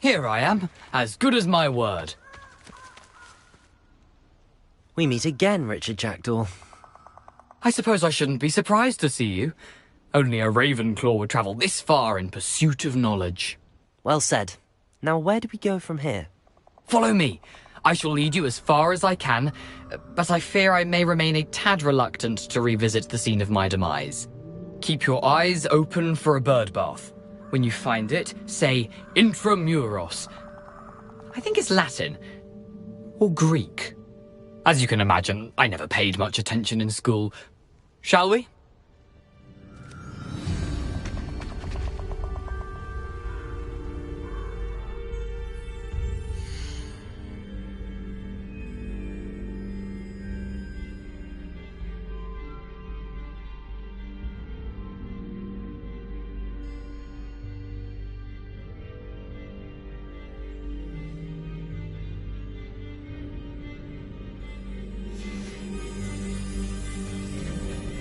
Here I am, as good as my word. We meet again, Richard Jackdaw. I suppose I shouldn't be surprised to see you. Only a Ravenclaw would travel this far in pursuit of knowledge. Well said. Now where do we go from here? Follow me. I shall lead you as far as I can, but I fear I may remain a tad reluctant to revisit the scene of my demise. Keep your eyes open for a bird bath. When you find it, say intramuros. I think it's Latin. Or Greek. As you can imagine, I never paid much attention in school. Shall we?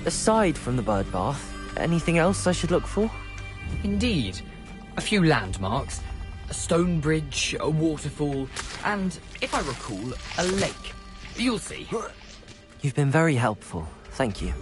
Aside from the bird bath, anything else I should look for? Indeed. A few landmarks. A stone bridge, a waterfall, and, if I recall, a lake. You'll see. You've been very helpful. Thank you.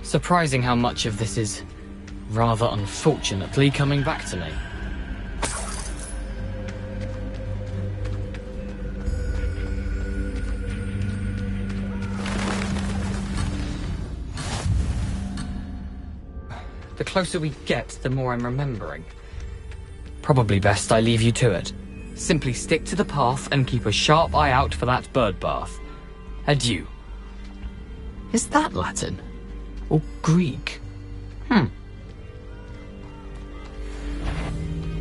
Surprising how much of this is, rather unfortunately, coming back to me. The closer we get, the more I'm remembering. Probably best I leave you to it. Simply stick to the path and keep a sharp eye out for that bird bath. Adieu. Is that Latin? Or Greek?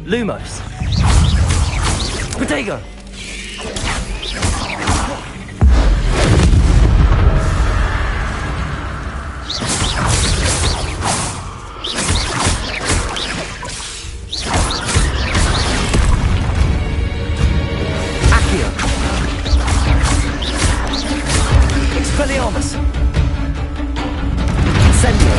Lumos. Protego. Accio. Expelliarmus. Incendio.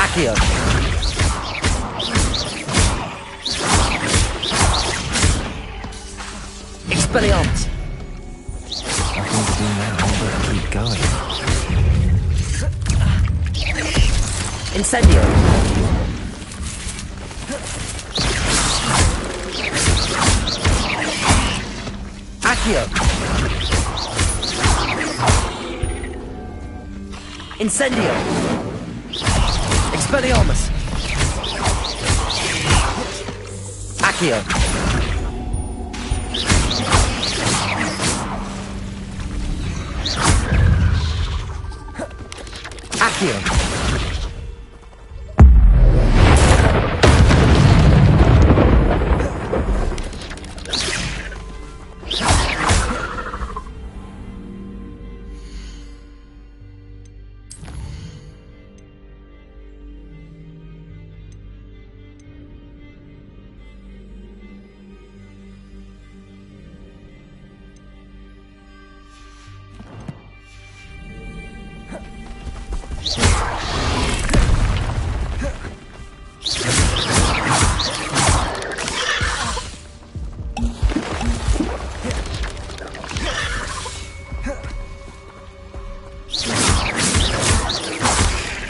Accio. Expelliarmus. Nothing to do now but keep going. Incendio. Accio. Incendio. Expelliarmus. Accio. Accio.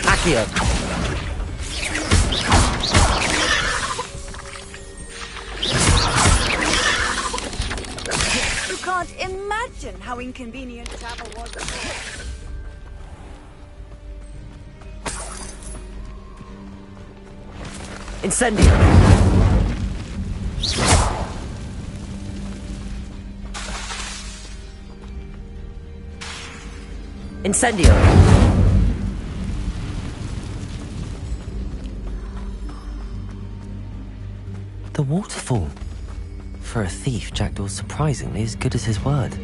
Accio. You can't imagine how inconvenient travel was. Incendio. Incendio. The waterfall. For a thief, Jackdaw's surprisingly as good as his word.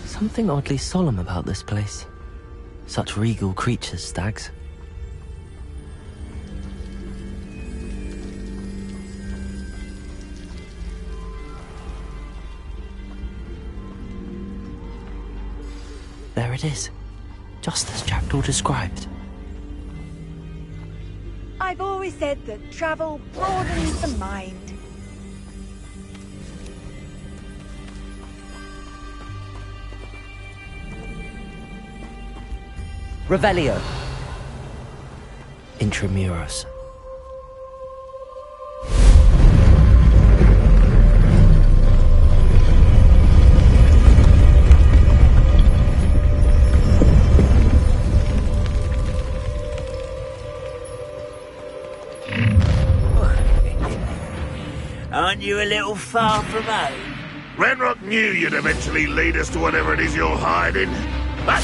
Something oddly solemn about this place. Such regal creatures, stags. There it is, just as Jackdaw described. I've always said that travel broadens the mind. Revelio. Intramuros. Aren't you a little far from home? Renrock knew you'd eventually lead us to whatever it is you're hiding. But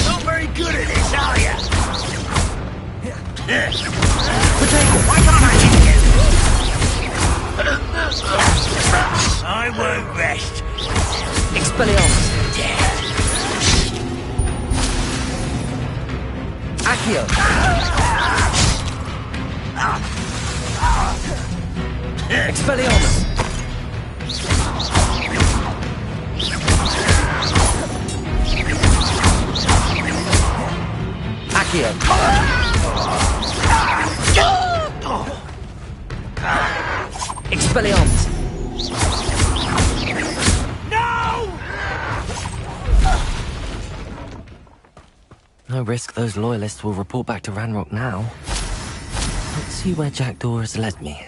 Not very good at this, are you? Potato! Why can't I hit you? I won't rest. Expelliarmus! Accio! Expelliarmus! Accio! Expelliarmus! No risk those loyalists will report back to Ranrock now. Let's see where Jackdaw has led me.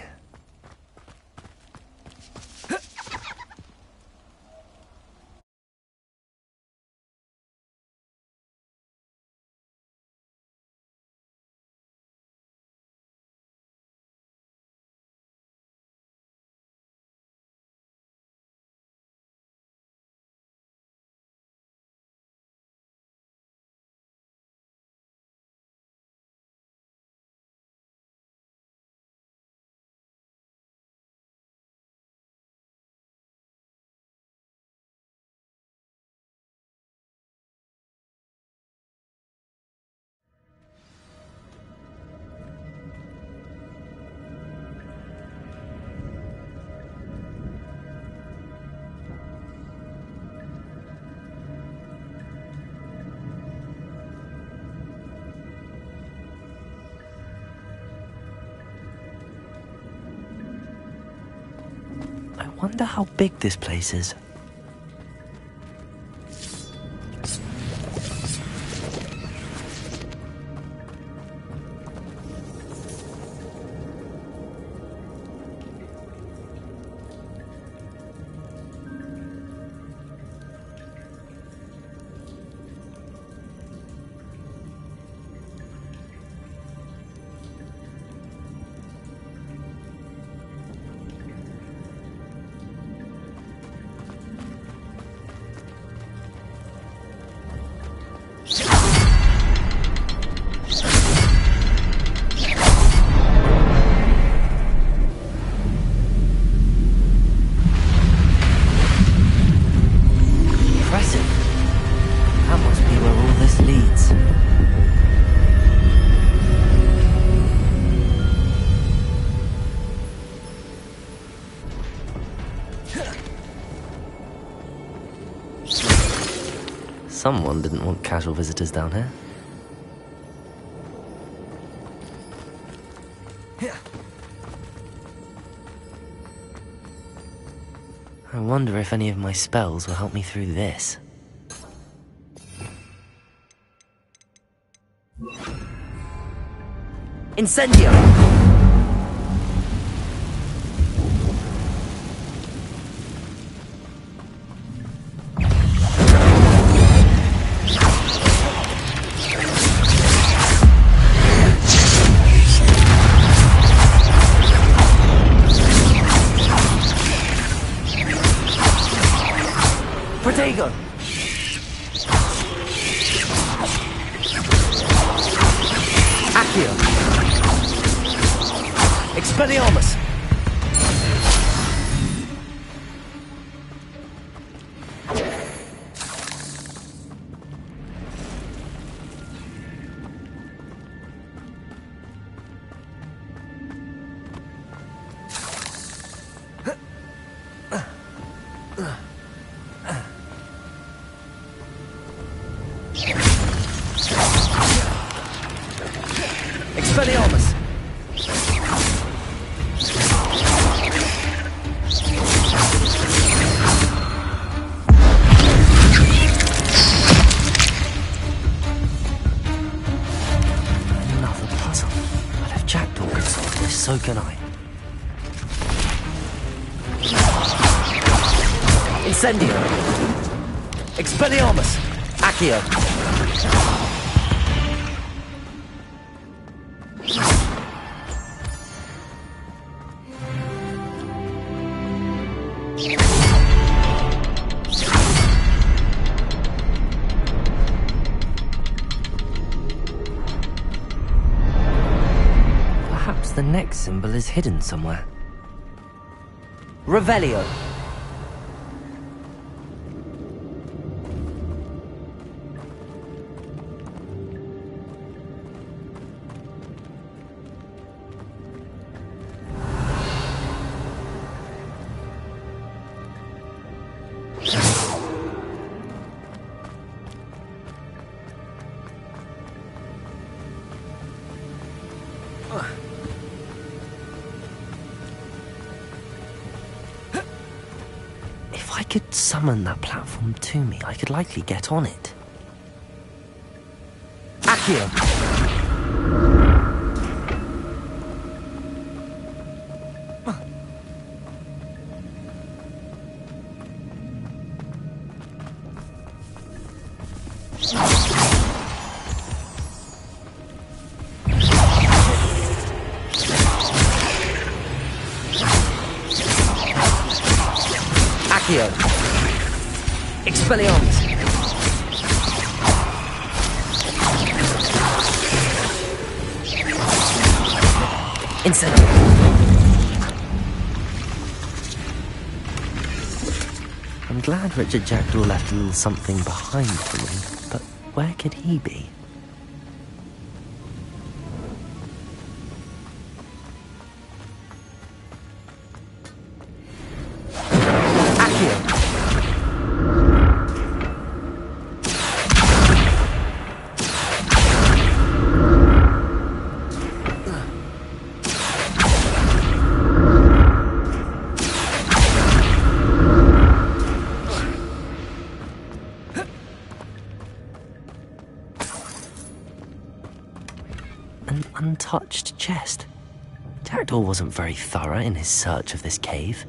I wonder how big this place is. Someone didn't want casual visitors down here. I wonder if any of my spells will help me through this. Incendio! Protego! Accio! Expelliarmus! Expelliarmus! Another puzzle. But if Jackdaw can solve this, so can I. Incendio! Expelliarmus! Accio! X symbol is hidden somewhere. Revelio. If I could summon that platform to me, I could likely get on it. Accio. Accio. Expelliarmus. Incendio. I'm glad Richard Jackdaw left a little something behind for me, but where could he be? Accio. An untouched chest. Jackdaw wasn't very thorough in his search of this cave.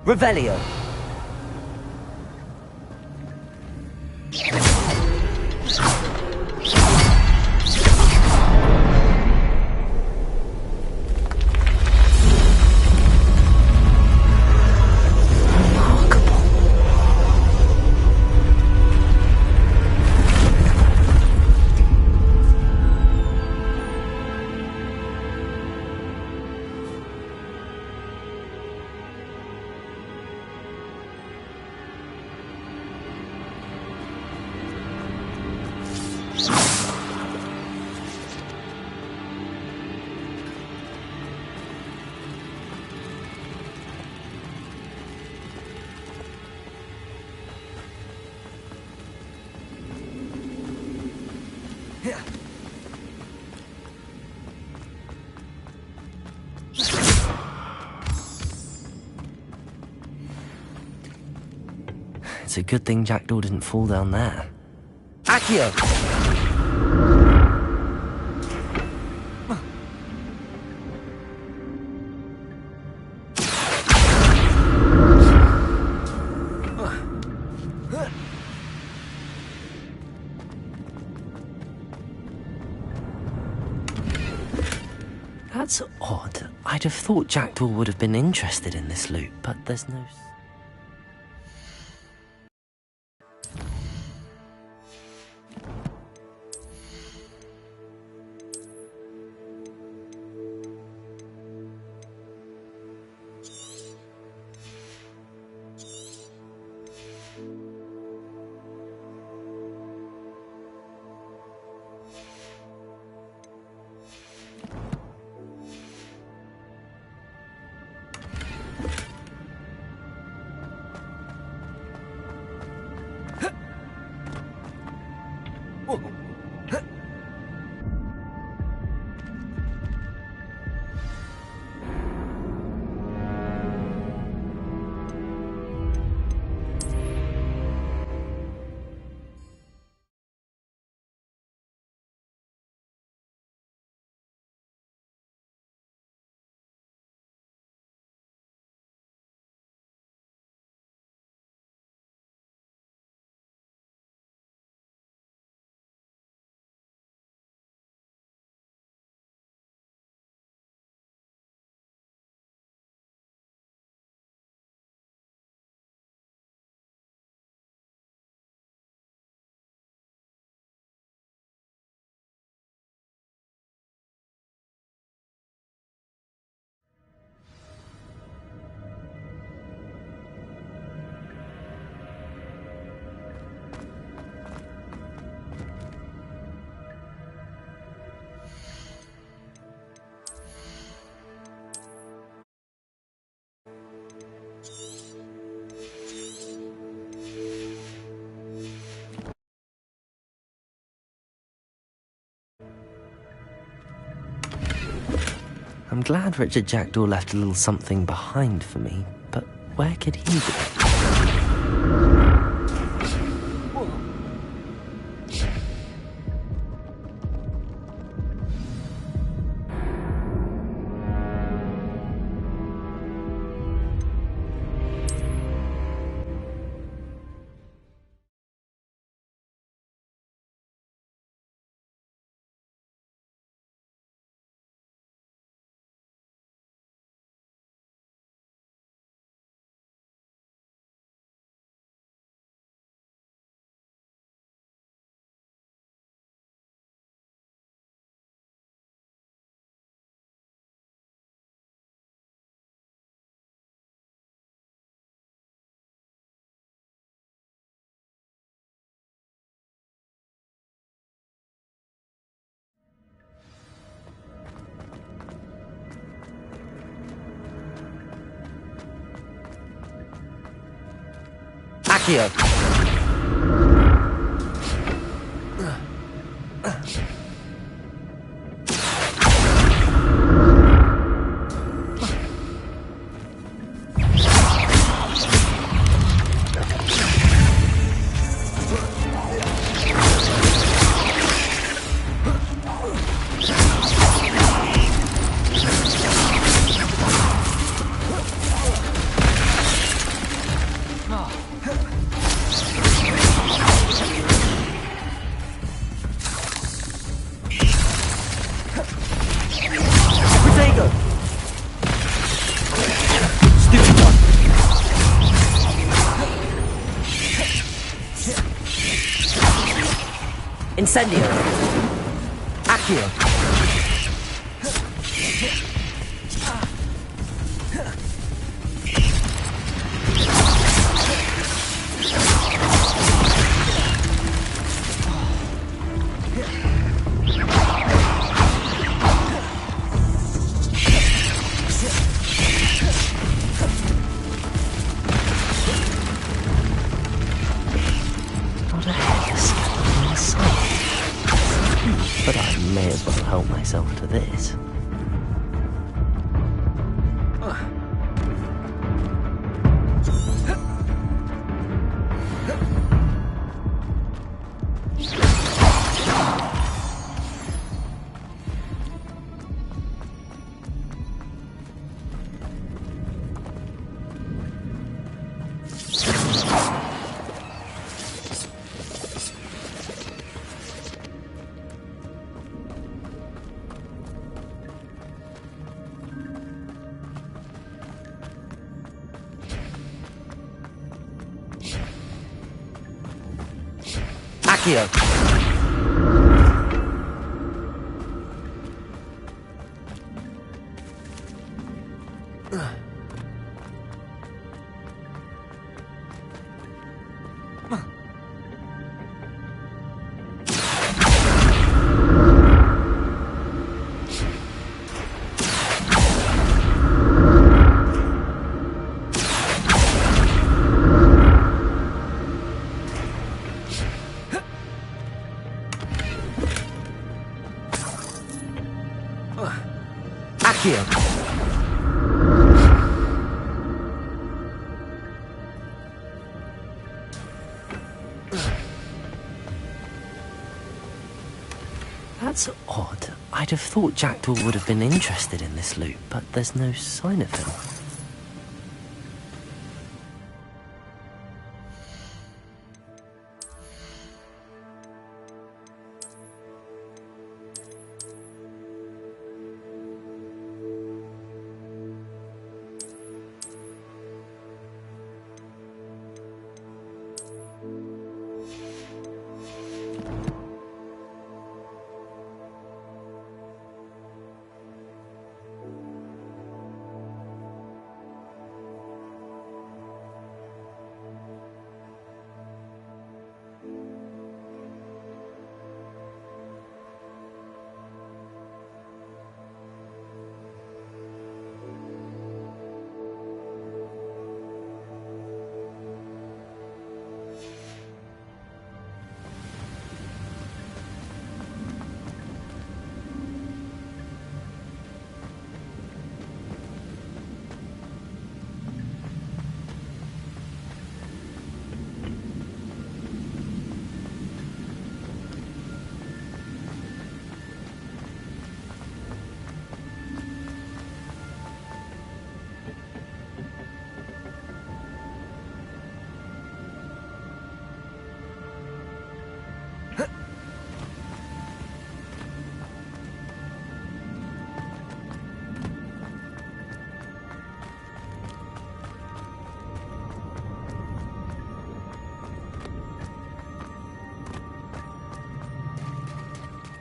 Revelio. It's a good thing Jackdaw didn't fall down there. Accio. That's odd. I'd have thought Jackdaw would have been interested in this loot, but there's no... I'm glad Richard Jackdaw left a little something behind for me, but where could he be? Accio. Protego. Stupid one. Incendio. Accio. Not a hair scattered in the sight. But I may as well help myself to this. Accio. Accio. That's odd. I'd have thought Jackdaw would have been interested in this loot, but there's no sign of him.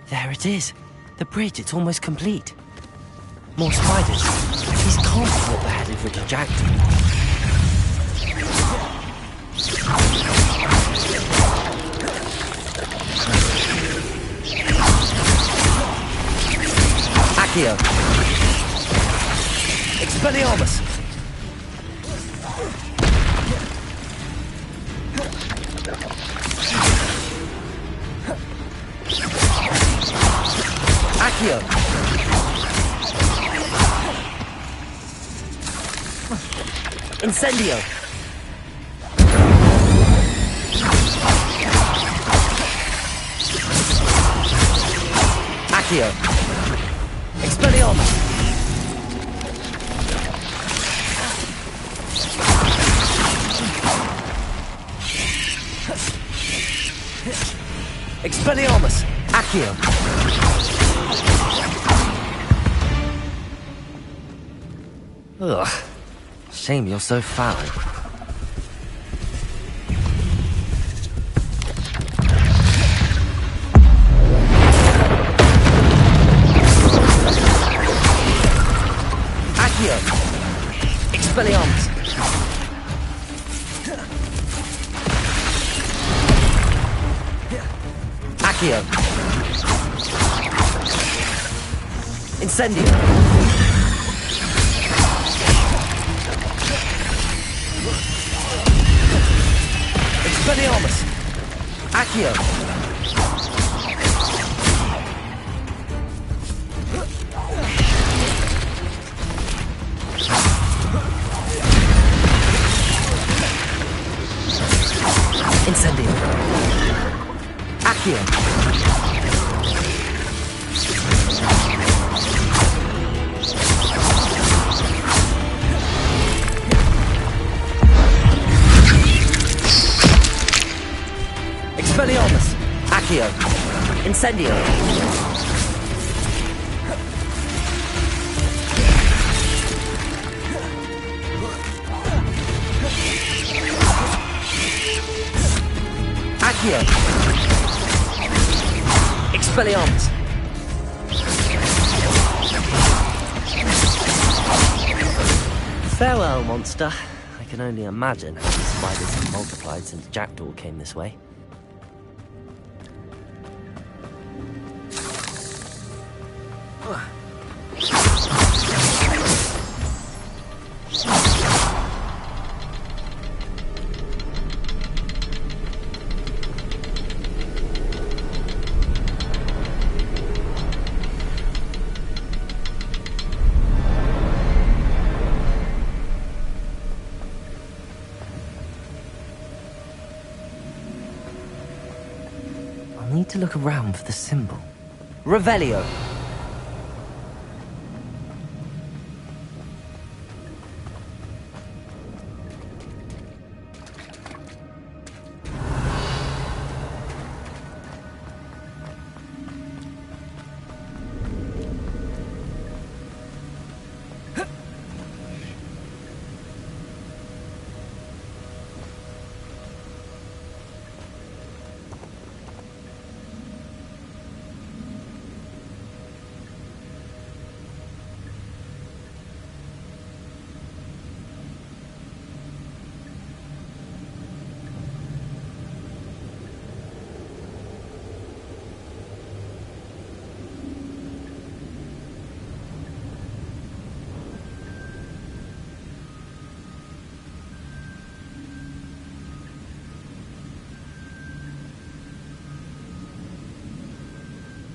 There it is. The bridge, it's almost complete. More spiders. These can't be what they're headed for to Jackdaw. Accio. Expelliarmus. Accio. Incendio. Accio. Expelliarmus. Expelliarmus. Accio. Ugh. Shame you're so foul. Accio. Expelliarmus. Accio. Incendio. Expelliarmus. Accio. Incendio. Accio. Expelliarmus. Accio. Incendio. Accio. Expelliarmus. Farewell, monster. I can only imagine how these spiders have multiplied since Jackdaw came this way. I need to look around for the symbol. Revelio.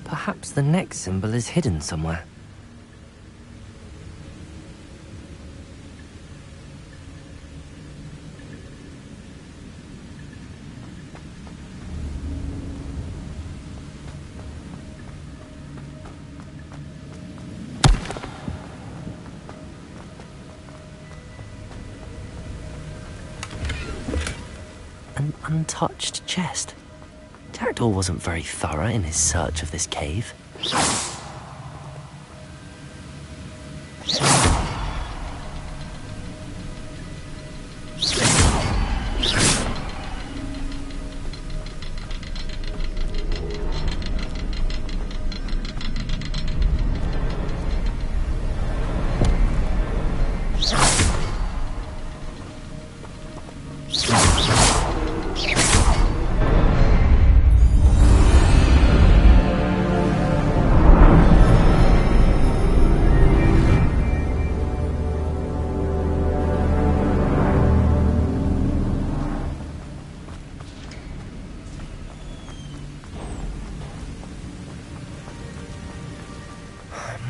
Perhaps the next symbol is hidden somewhere. An untouched chest. Jackdaw wasn't very thorough in his search of this cave.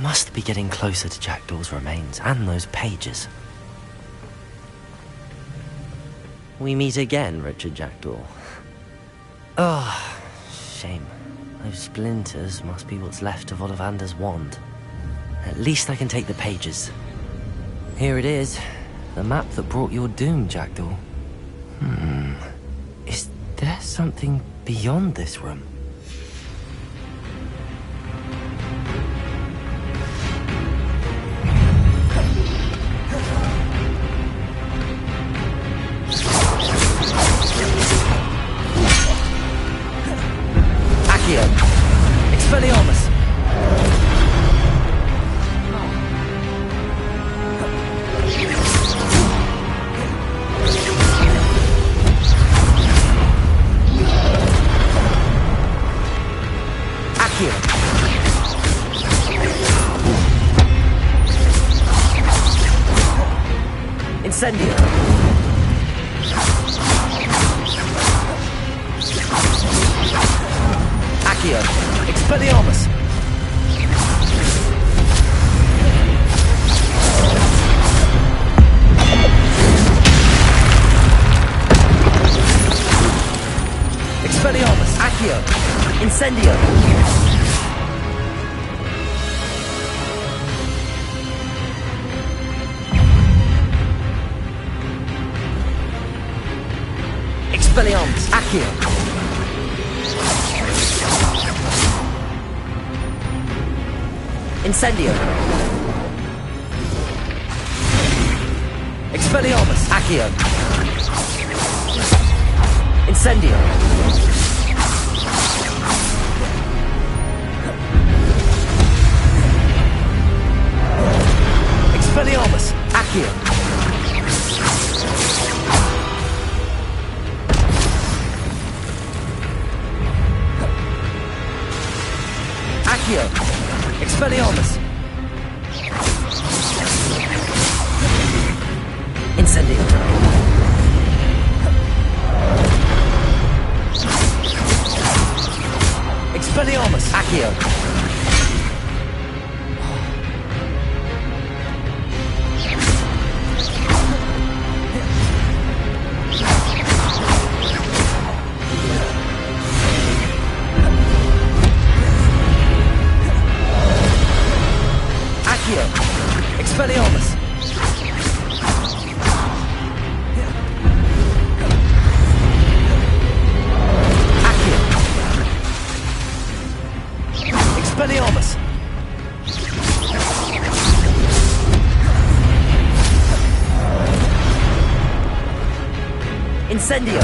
Must be getting closer to Jackdaw's remains and those pages. We meet again, Richard Jackdaw. Oh, shame. Those splinters must be what's left of Ollivander's wand. At least I can take the pages. Here it is. The map that brought your doom, Jackdaw. Is there something beyond this room? Expelliarmus! Accio! Incendio! Accio! Expelliarmus! Expelliarmus! Accio! Incendio! Expelliarmus! Accio! Incendio! Expelliarmus! Accio! Incendio! Expelliarmus! Accio! Accio! Expelliarmus! Incendio! Expelliarmus! Accio! Expelliarmus! Accio! Expelliarmus! Incendio!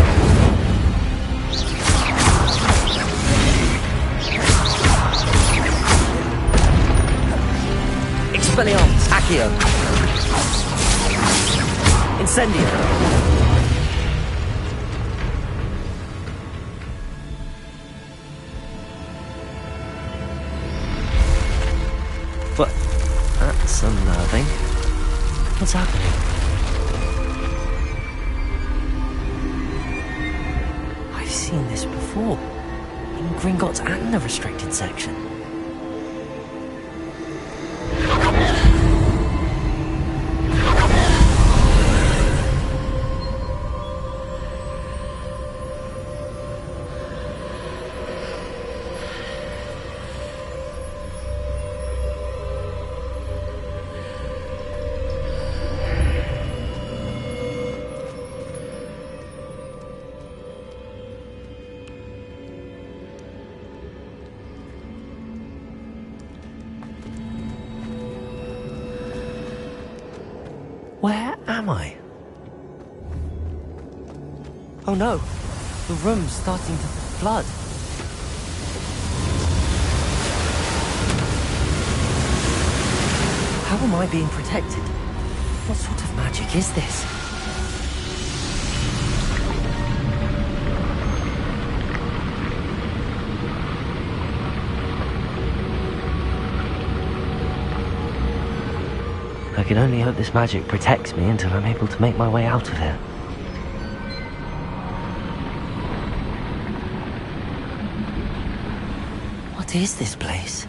Expelliarmus! Accio! Incendio! But that's unnerving. What's happening? I've seen this before. In Gringotts and the restricted section. am I? Oh no! The room's starting to flood. How am I being protected? What sort of magic is this? I can only hope this magic protects me until I'm able to make my way out of here. What is this place?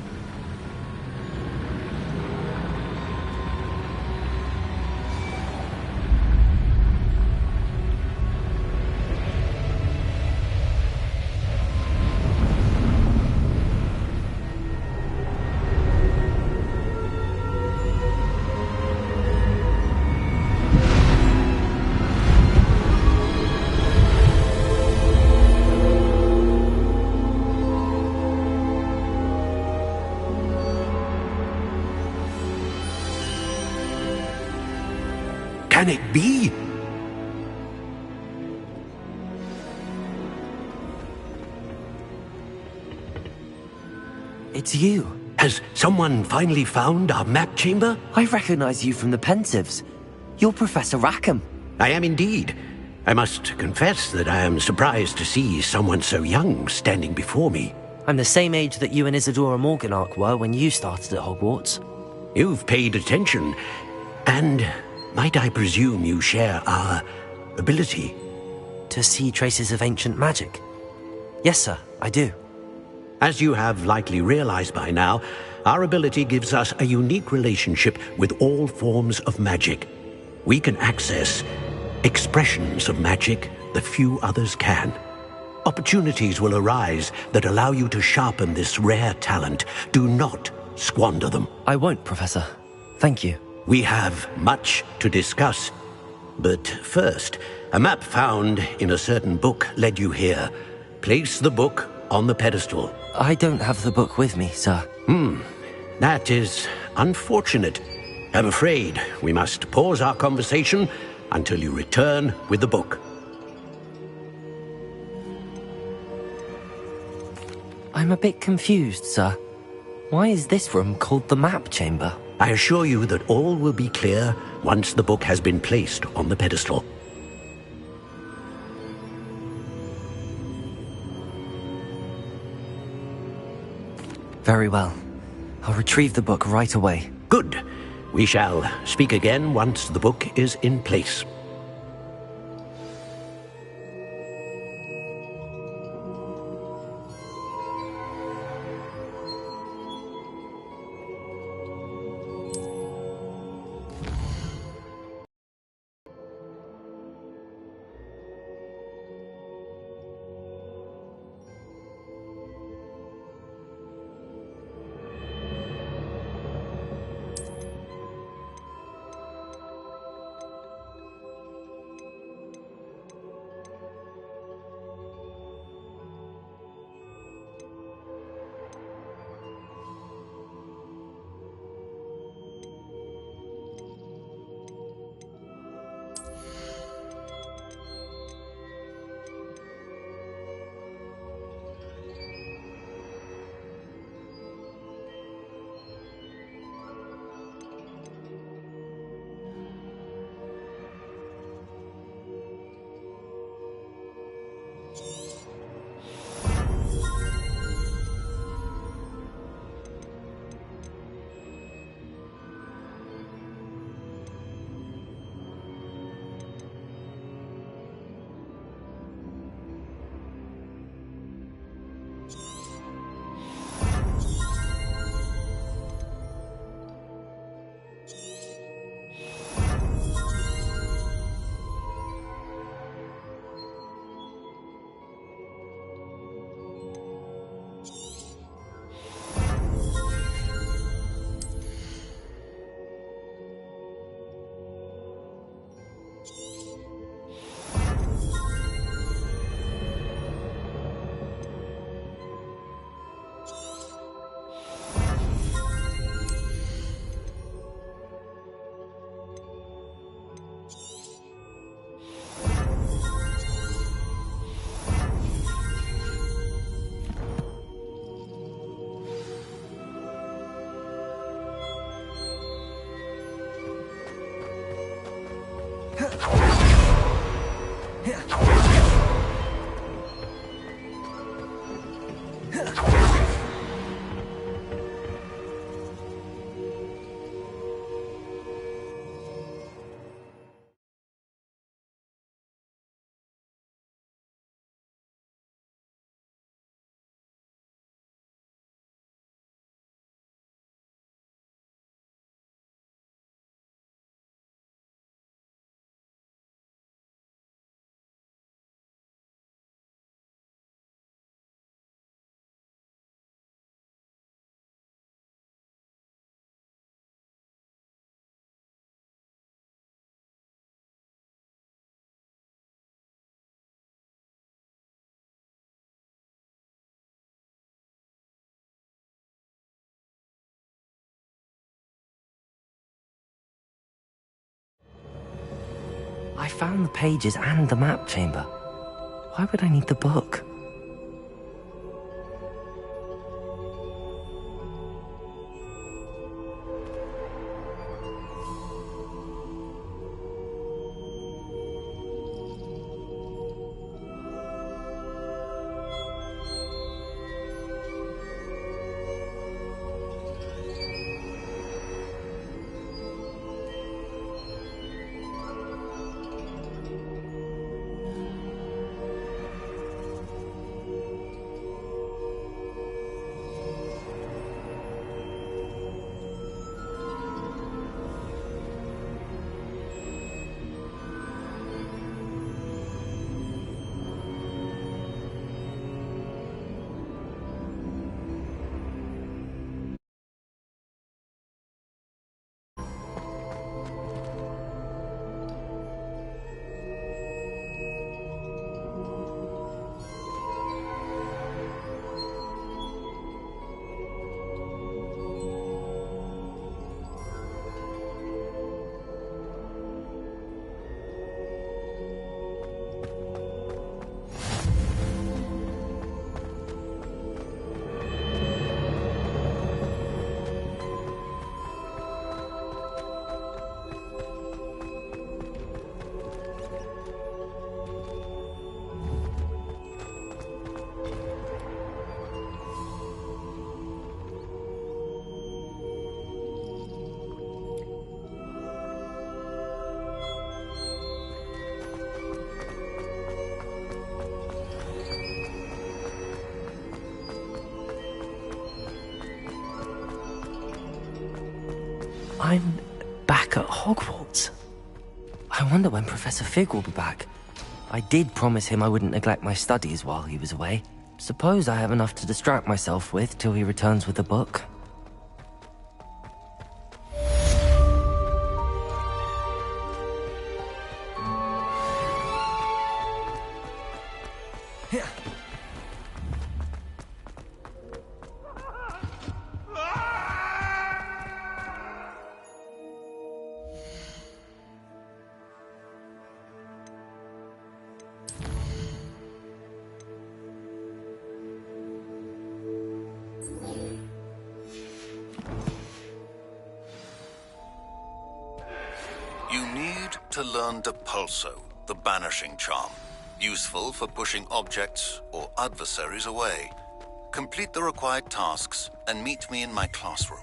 Can it be? It's you. Has someone finally found our map chamber? I recognize you from the Pensives. You're Professor Rackham. I am indeed. I must confess that I am surprised to see someone so young standing before me. I'm the same age that you and Isadora Morganach were when you started at Hogwarts. You've paid attention, and might I presume you share our ability? To see traces of ancient magic? Yes, sir, I do. As you have likely realized by now, our ability gives us a unique relationship with all forms of magic. We can access expressions of magic that few others can. Opportunities will arise that allow you to sharpen this rare talent. Do not squander them. I won't, Professor. Thank you. We have much to discuss. But first, a map found in a certain book led you here. Place the book on the pedestal. I don't have the book with me, sir. That is unfortunate. I'm afraid we must pause our conversation until you return with the book. I'm a bit confused, sir. Why is this room called the map chamber? I assure you that all will be clear once the book has been placed on the pedestal. Very well. I'll retrieve the book right away. Good. We shall speak again once the book is in place. I found the pages and the map chamber. Why would I need the book? I'm back at Hogwarts. I wonder when Professor Fig will be back. I did promise him I wouldn't neglect my studies while he was away. Suppose I have enough to distract myself with till he returns with the book. You need to learn Depulso, the banishing charm, useful for pushing objects or adversaries away. Complete the required tasks and meet me in my classroom.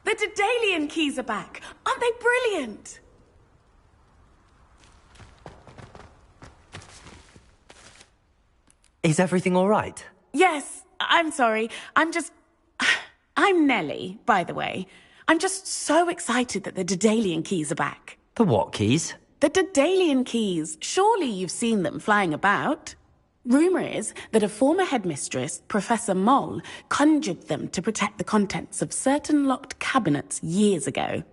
The Daedalian keys are back. Aren't they brilliant? Is everything all right? Yes, I'm sorry. I'm Nellie, by the way. I'm just so excited that the Daedalian keys are back. The what keys? The Daedalian keys. Surely you've seen them flying about. Rumour is that a former headmistress, Professor Moll, conjured them to protect the contents of certain locked cabinets years ago.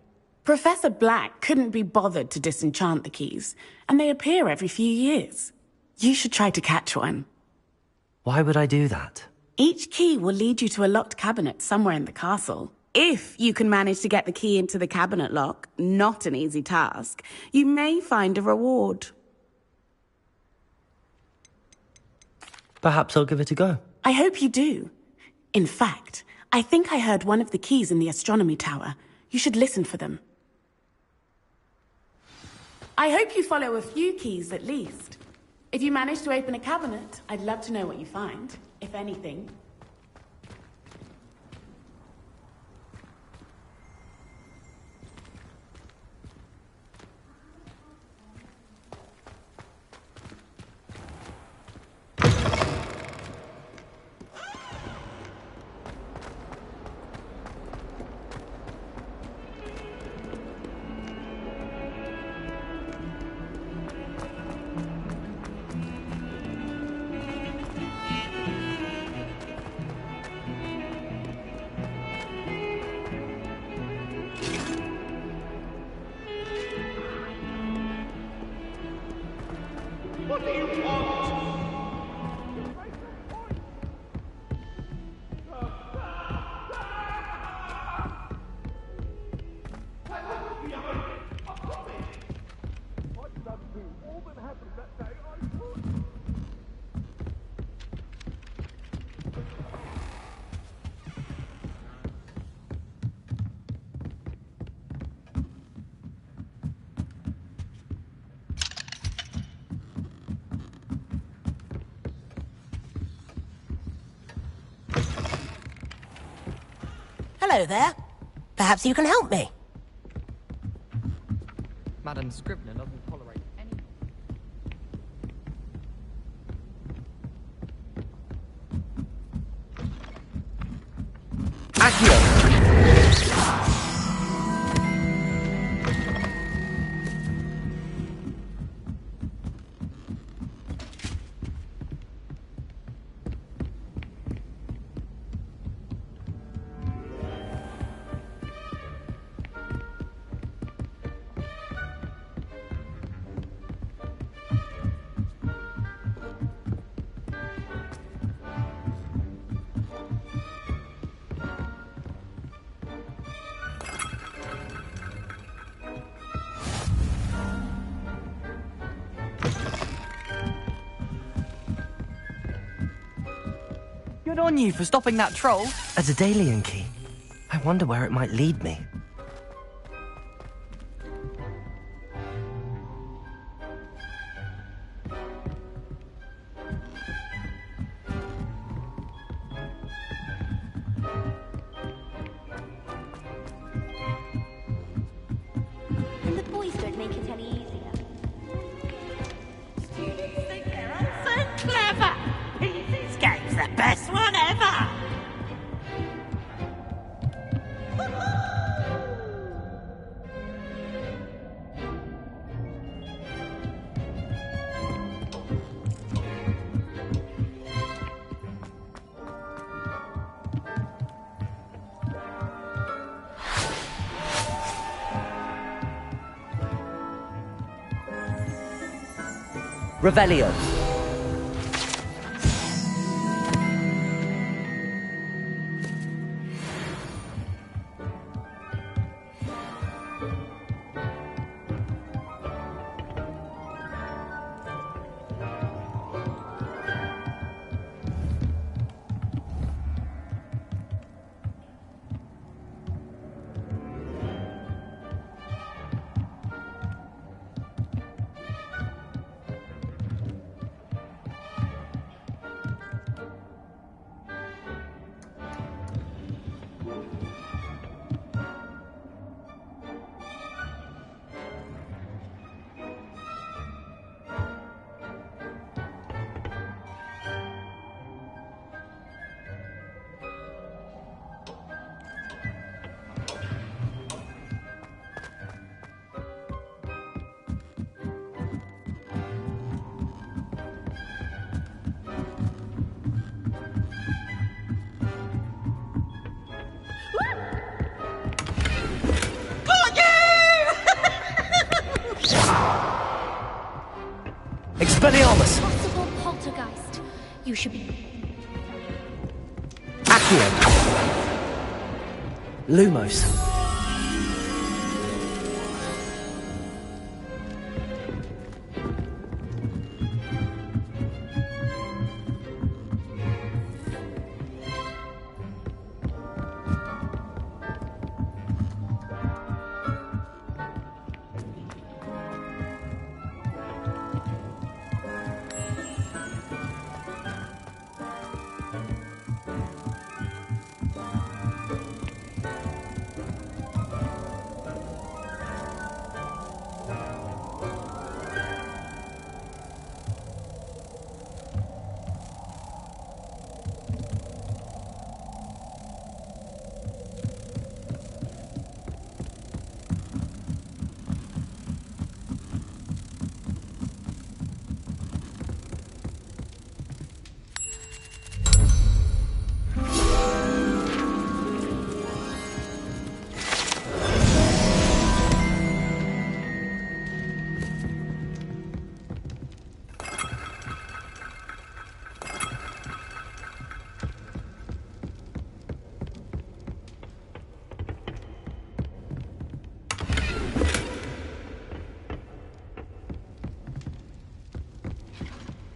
Professor Black couldn't be bothered to disenchant the keys, and they appear every few years. You should try to catch one. Why would I do that? Each key will lead you to a locked cabinet somewhere in the castle. If you can manage to get the key into the cabinet lock, not an easy task, you may find a reward. Perhaps I'll give it a go. I hope you do. In fact, I think I heard one of the keys in the astronomy tower. You should listen for them. I hope you follow a few keys at least. If you manage to open a cabinet, I'd love to know what you find, if anything. Hello there. Perhaps you can help me. Madam Scribner doesn't tolerate any... Accio! Good on you for stopping that troll. A Daedalian key. I wonder where it might lead me. And the boys don't make it any easier. Students think they're so clever. This game's the best one ever. Revelio. Expelliarmus! Possible poltergeist. You should be... Accio! Lumos.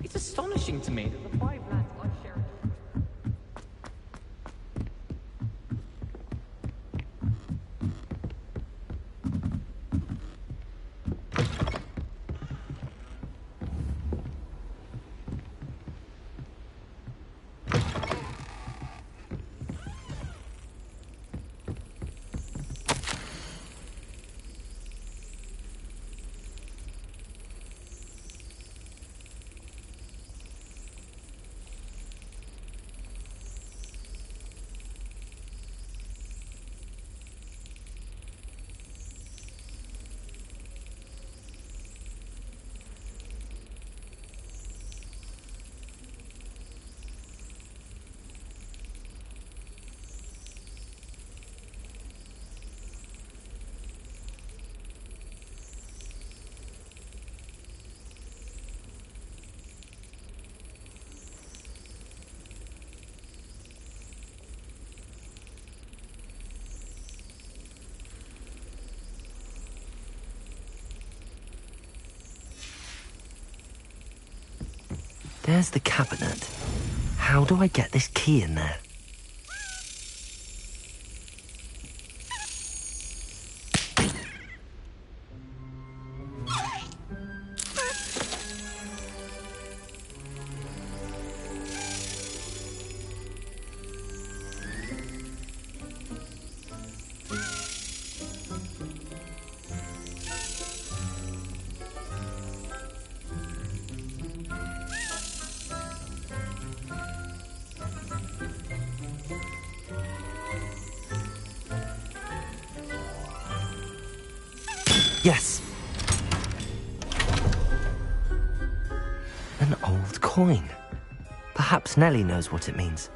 It's astonishing to me that the five lads I share. There's the cabinet. How do I get this key in there? Yes! An old coin. Perhaps Nellie knows what it means.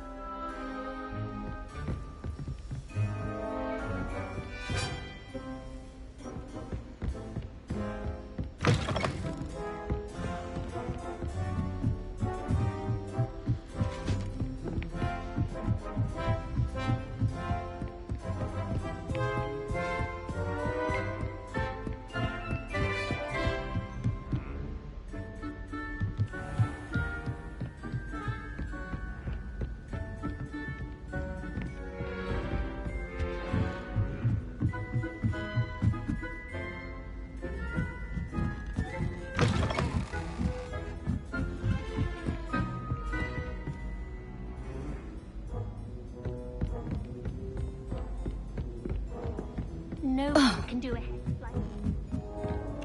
No one can do a hex like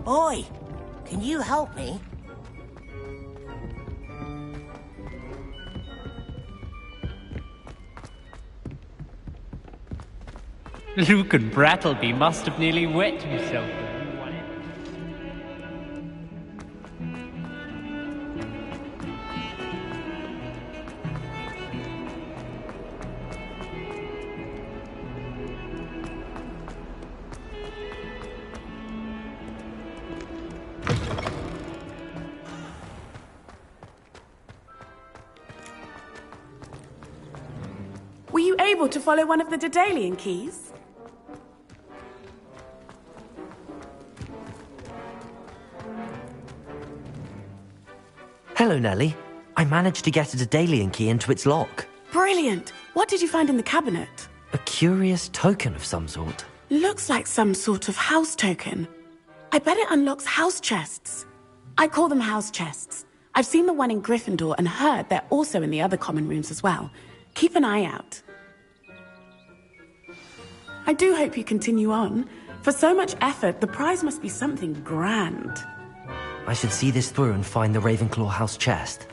Boy, can you help me? Lucan Brattleby must have nearly wet himself. Were you able to follow one of the Daedalian keys? Hello, Nellie. I managed to get a Daedalian key into its lock. Brilliant! What did you find in the cabinet? A curious token of some sort. Looks like some sort of house token. I bet it unlocks house chests. I call them house chests. I've seen the one in Gryffindor and heard they're also in the other common rooms as well. Keep an eye out. I do hope you continue on. For so much effort, the prize must be something grand. I should see this through and find the Ravenclaw house chest.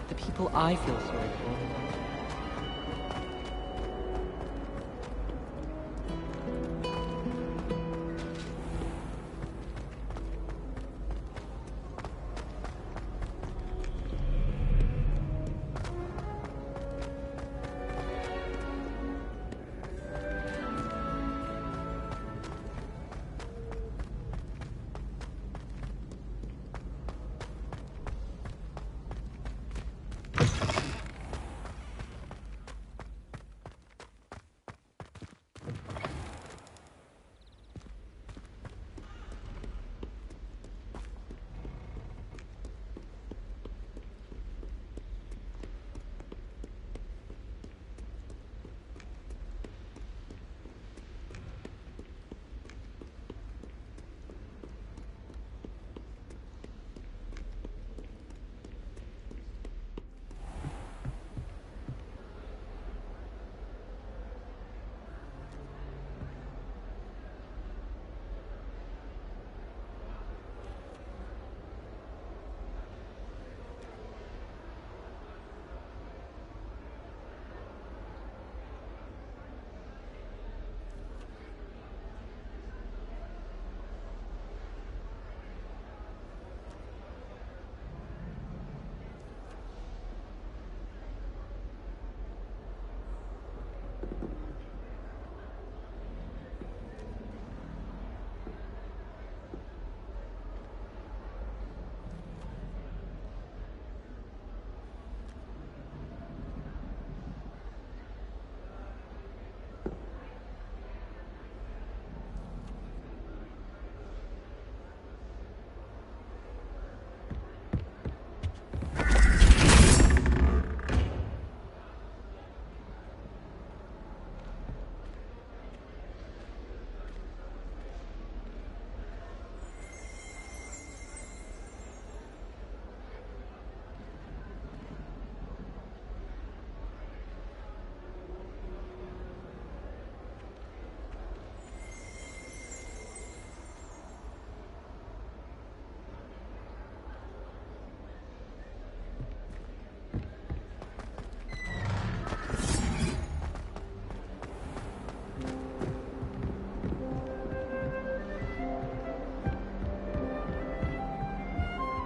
The people I feel sorry for.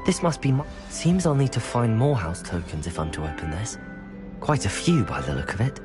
This must be Seems I'll need to find more house tokens if I'm to open this. Quite a few by the look of it.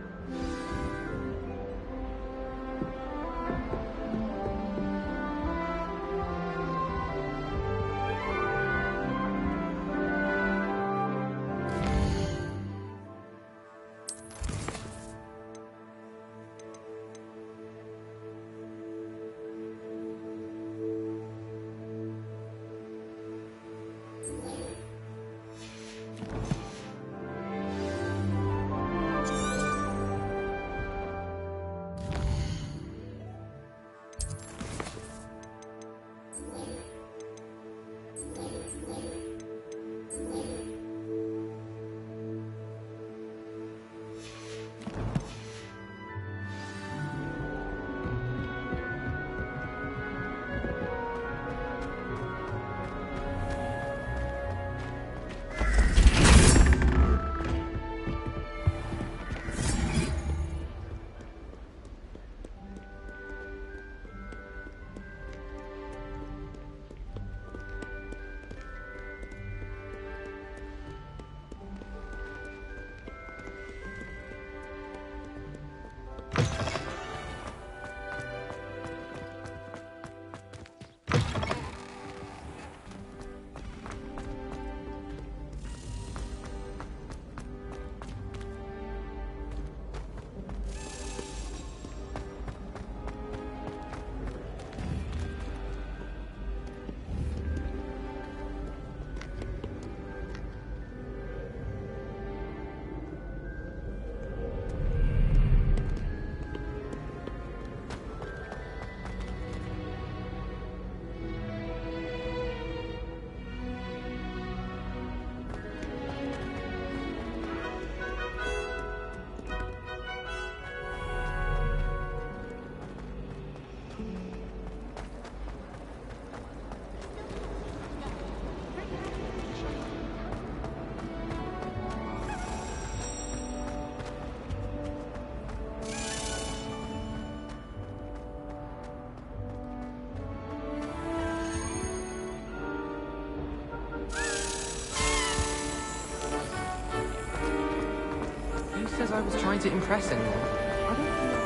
says I was trying to impress anyone. I don't know.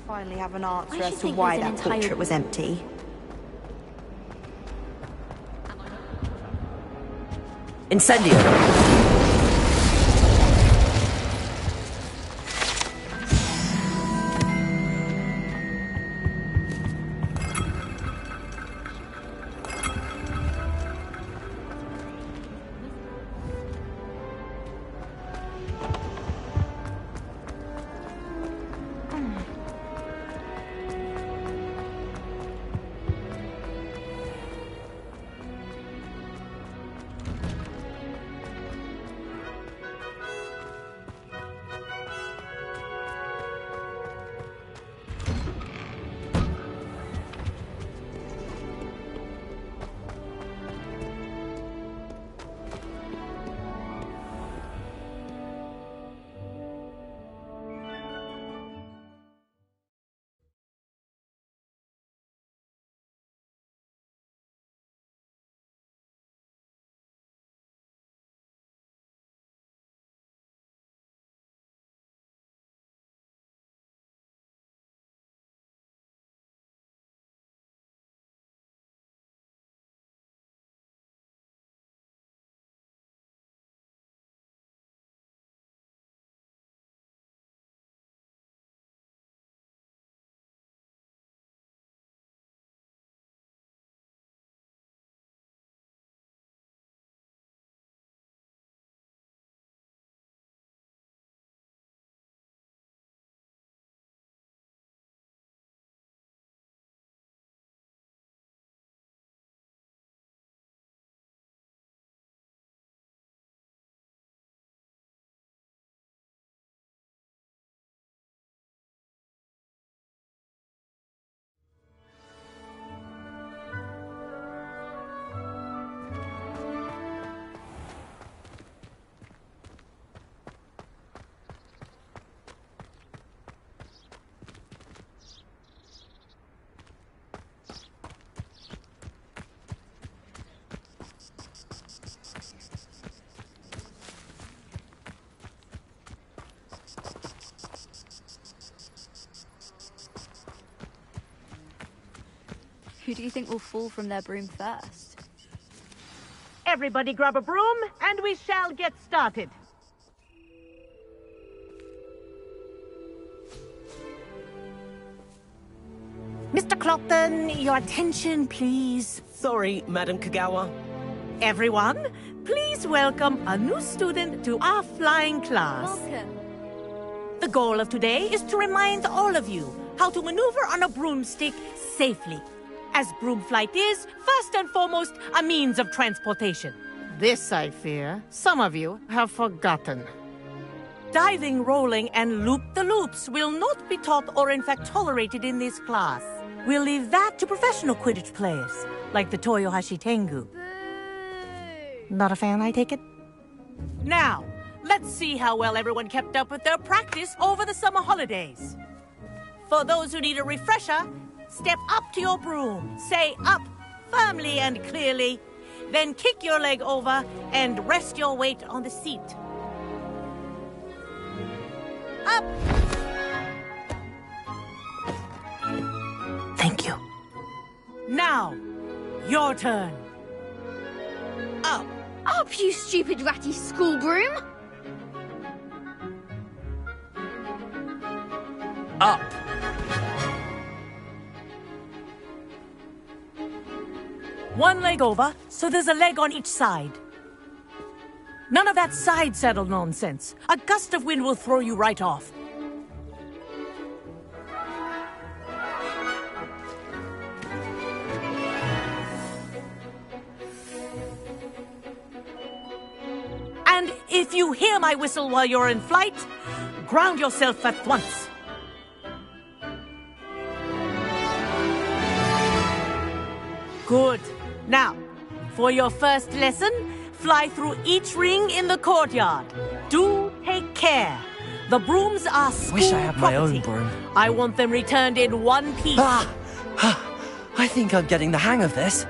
Finally have an answer I as should to think why there's an that entire- portrait was empty. Incendio! Who do you think will fall from their broom first? Everybody grab a broom, and we shall get started. Mr. Clockton, your attention, please. Sorry, Madam Kagawa. Everyone, please welcome a new student to our flying class. Welcome. The goal of today is to remind all of you how to maneuver on a broomstick safely, as broom flight is, first and foremost, a means of transportation. This, I fear, some of you have forgotten. Diving, rolling, and loop-the-loops will not be taught or in fact tolerated in this class. We'll leave that to professional Quidditch players, like the Toyohashi Tengu. Not a fan, I take it? Now, let's see how well everyone kept up with their practice over the summer holidays. For those who need a refresher, step up to your broom, say up firmly and clearly, then kick your leg over and rest your weight on the seat. Up! Thank you. Now, your turn. Up! Up, you stupid ratty school broom! Up! One leg over, so there's a leg on each side. None of that side saddle nonsense. A gust of wind will throw you right off. And if you hear my whistle while you're in flight, ground yourself at once. Good. Now, for your first lesson, fly through each ring in the courtyard. Do take care. The brooms are school Wish I had my own property. broom. I want them returned in one piece. I think I'm getting the hang of this.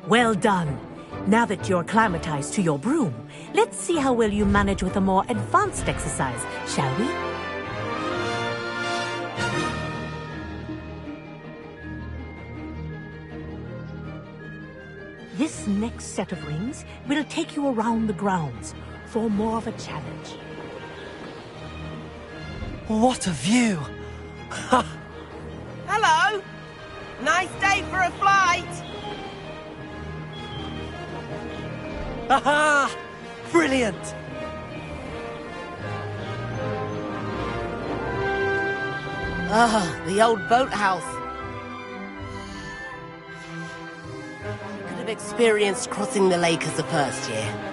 Well done. Now that you're acclimatized to your broom, let's see how well you manage with a more advanced exercise, shall we? This next set of rings will take you around the grounds for more of a challenge. What a view! Hello! Nice day for a flight! Aha! Brilliant! Ah, the old boathouse. I could have experienced crossing the lake as a first year.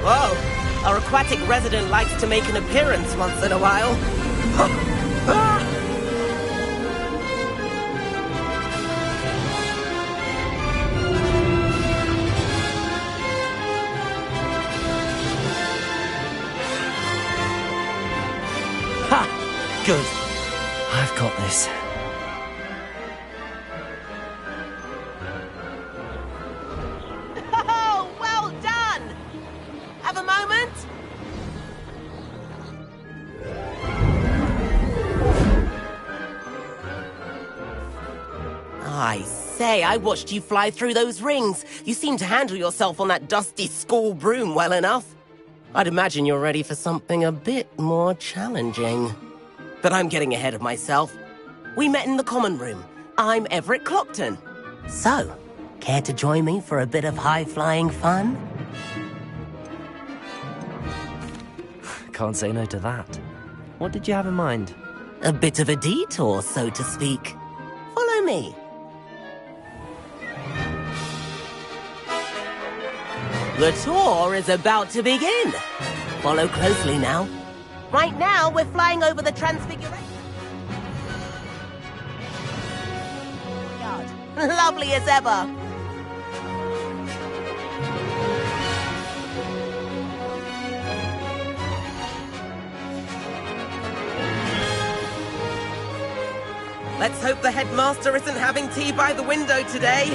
Whoa! Our aquatic resident likes to make an appearance once in a while. Ha! Good. I've got this. Oh, well done! Have a moment? I say, I watched you fly through those rings. You seem to handle yourself on that dusty school broom well enough. I'd imagine you're ready for something a bit more challenging. But I'm getting ahead of myself. We met in the common room. I'm Everett Clockton. So, care to join me for a bit of high-flying fun? Can't say no to that. What did you have in mind? A bit of a detour, so to speak. Follow me. The tour is about to begin. Follow closely now. Right now, we're flying over the Transfiguration. Lovely as ever. Let's hope the headmaster isn't having tea by the window today.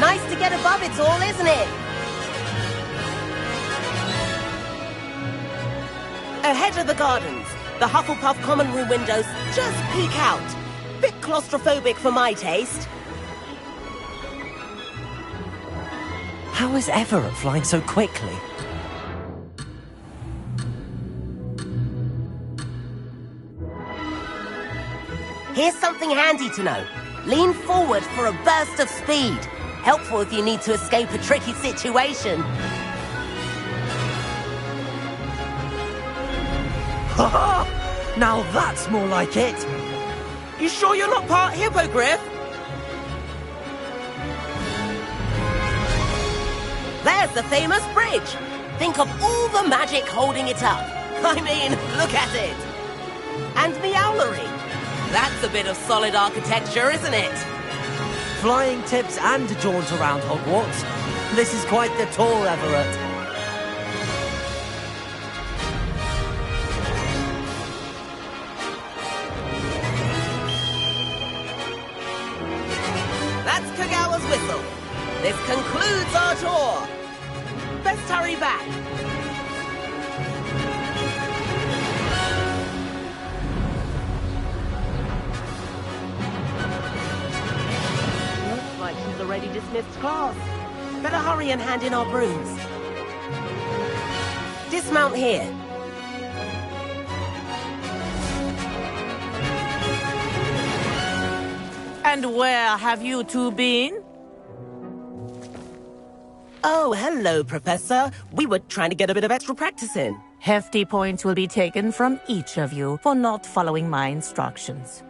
Nice to get above it all, isn't it? Ahead of the gardens, the Hufflepuff common room windows just peek out. Bit claustrophobic for my taste. How is Everett flying so quickly? Here's something handy to know. Lean forward for a burst of speed. Helpful if you need to escape a tricky situation. Ha! Now that's more like it! You sure you're not part hippogriff? There's the famous bridge. Think of all the magic holding it up. I mean, look at it. And the owlery. That's a bit of solid architecture, isn't it? Flying tips and a jaunt around Hogwarts. This is quite the tour, Everett. That's Kagawa's whistle. This concludes our tour. Best hurry back. Looks like she's already dismissed class. Better hurry and hand in our brooms. Dismount here. And where have you two been? Oh, hello, Professor. We were trying to get a bit of extra practice in. Hefty points will be taken from each of you for not following my instructions.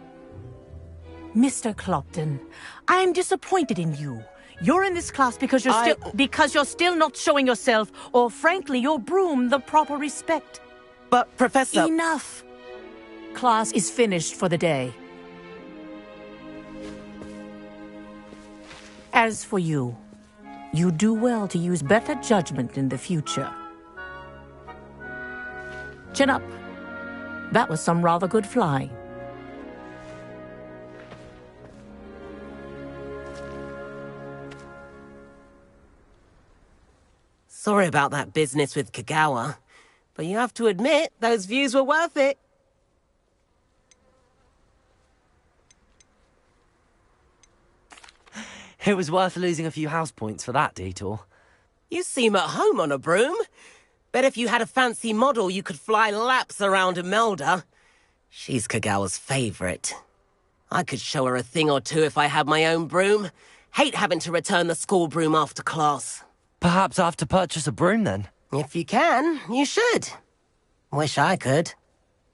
Mr. Clopton, I'm disappointed in you. You're in this class because you're still not showing yourself, or frankly, your broom, the proper respect. But, Professor... Enough! Class is finished for the day. As for you, you do well to use better judgment in the future. Chin up. That was some rather good flying. Sorry about that business with Kagawa, but you have to admit, those views were worth it. It was worth losing a few house points for that detour. You seem at home on a broom. Bet if you had a fancy model, you could fly laps around Imelda. She's Kagawa's favorite. I could show her a thing or two if I had my own broom. Hate having to return the school broom after class. Perhaps I have to purchase a broom then? If you can, you should. Wish I could.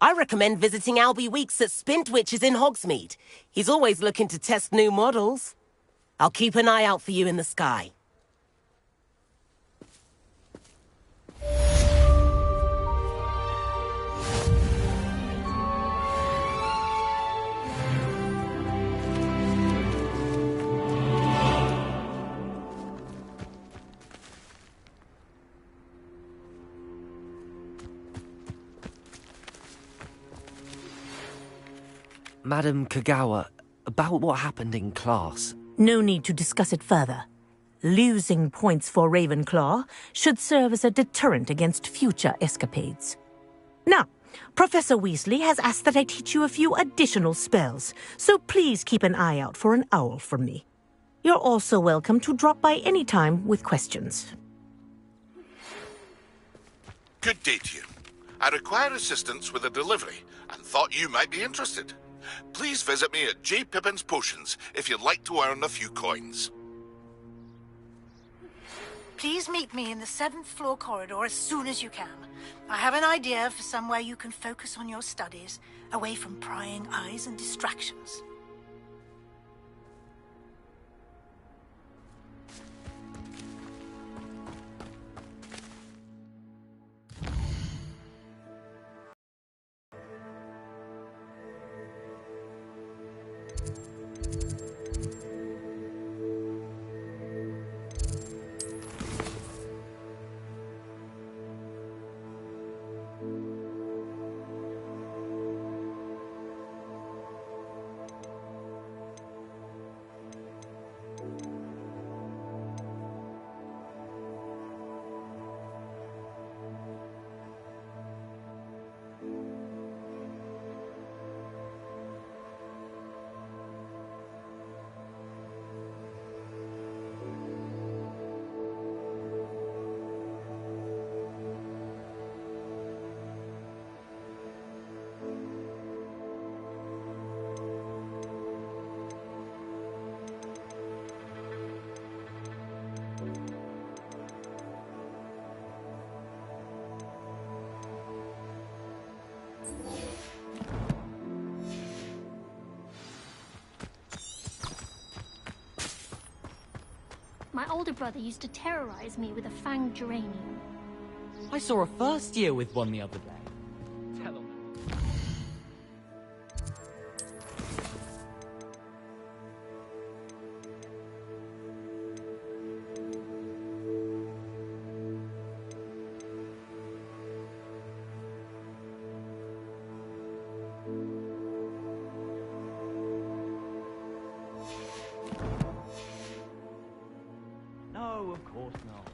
I recommend visiting Albie Weeks at Spintwitches in Hogsmeade. He's always looking to test new models. I'll keep an eye out for you in the sky. Madam Kagawa, about what happened in class. No need to discuss it further. Losing points for Ravenclaw should serve as a deterrent against future escapades. Now, Professor Weasley has asked that I teach you a few additional spells, so please keep an eye out for an owl from me. You're also welcome to drop by any time with questions. Good day to you. I require assistance with a delivery and thought you might be interested. Please visit me at J. Pippin's Potions if you'd like to earn a few coins. Please meet me in the 7th floor corridor as soon as you can. I have an idea for somewhere you can focus on your studies, away from prying eyes and distractions. My older brother used to terrorize me with a fanged geranium. I saw a first year with one the other day. Tell him. No, of course not.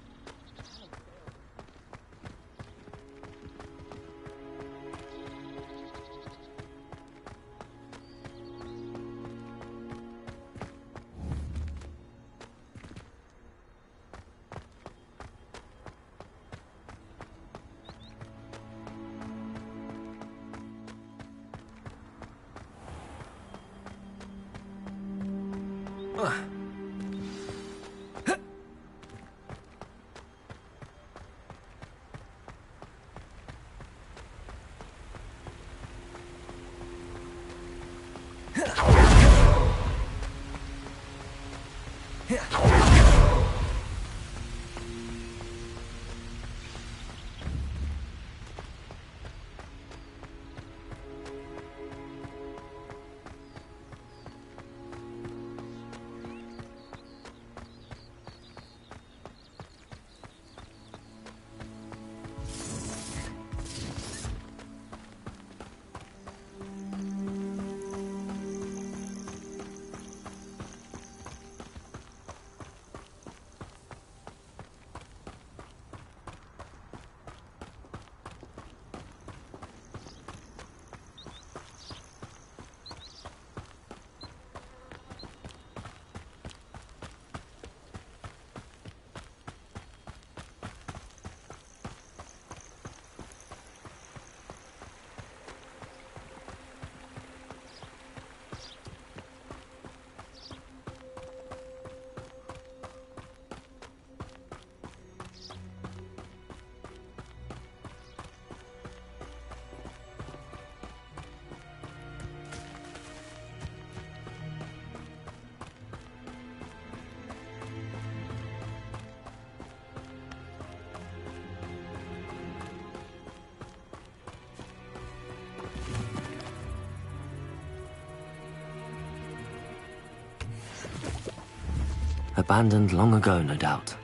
Abandoned long ago, no doubt.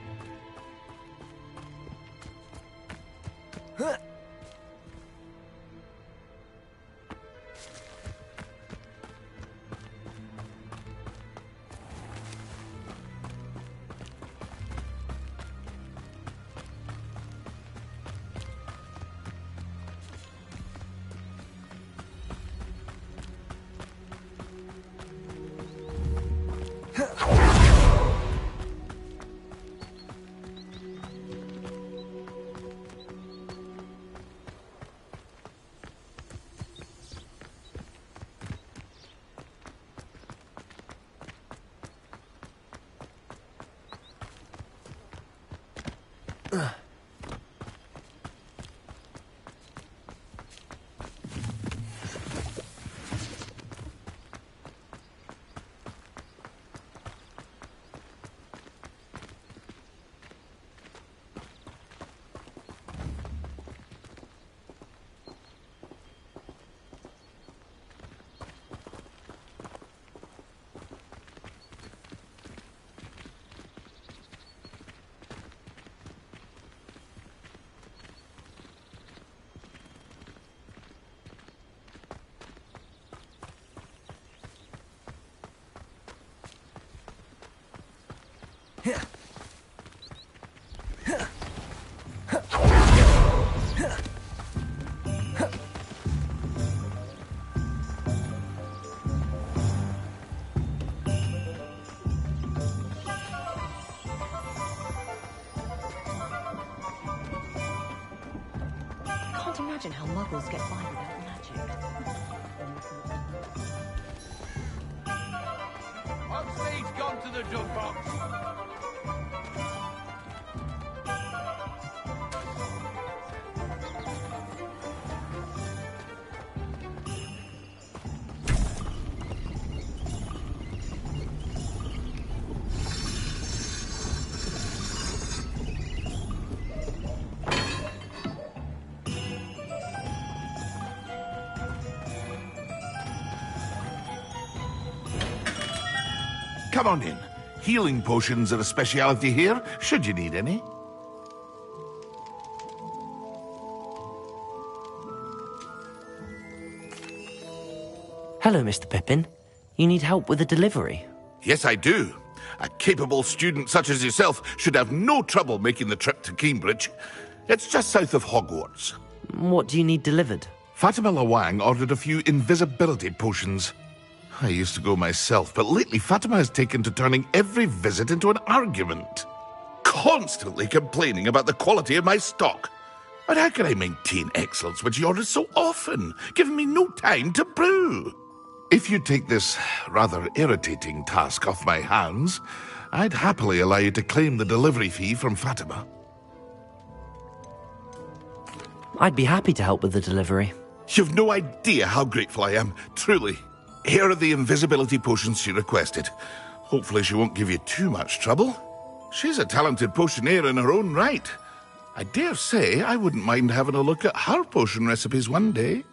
Can't imagine how muggles get by without magic. One stage gone to the jump box. Come on in. Healing potions are a speciality here, should you need any. Hello, Mr. Pippin. You need help with a delivery? Yes, I do. A capable student such as yourself should have no trouble making the trip to Cambridge. It's just south of Hogwarts. What do you need delivered? Fatima Lawang ordered a few invisibility potions. I used to go myself, but lately Fatima has taken to turning every visit into an argument. Constantly complaining about the quality of my stock. But how can I maintain excellence when she orders so often, giving me no time to brew? If you take this rather irritating task off my hands, I'd happily allow you to claim the delivery fee from Fatima. I'd be happy to help with the delivery. You've no idea how grateful I am, truly. Here are the invisibility potions she requested. Hopefully she won't give you too much trouble. She's a talented potioneer in her own right. I dare say I wouldn't mind having a look at her potion recipes one day.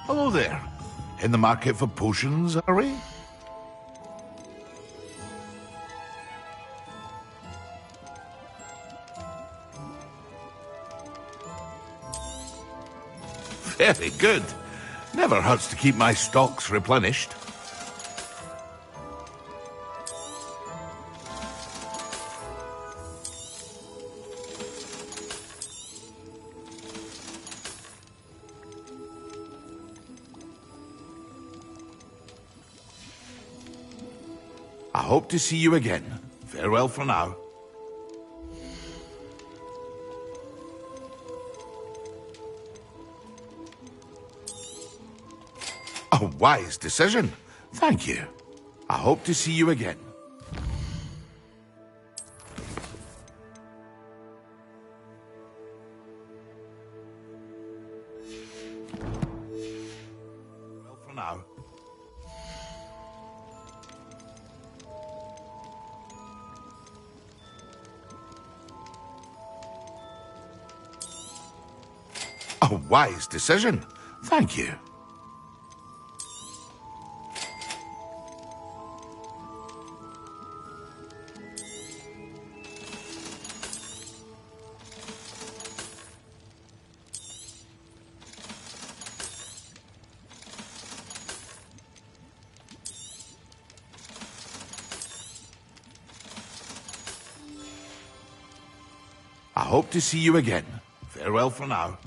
Hello there. In the market for potions, are we? Very good. Never hurts to keep my stocks replenished. I hope to see you again. Farewell for now. A wise decision. Thank you. I hope to see you again. Well, for now. A wise decision. Thank you. I hope to see you again. Farewell for now.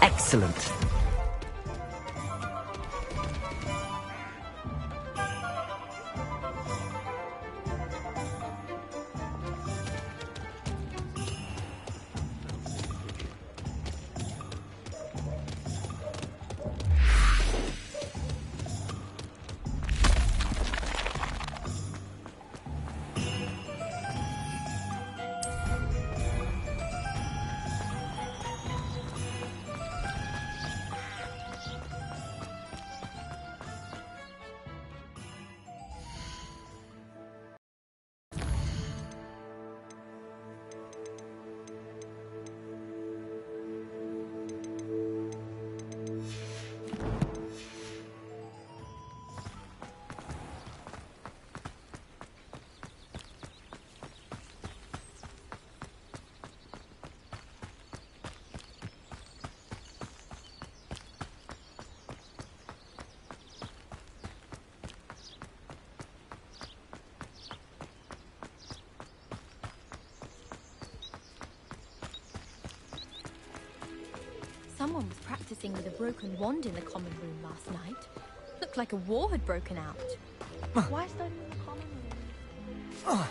Excellent. Someone was practicing with a broken wand in the common room last night. Looked like a war had broken out. Why is that in the common room?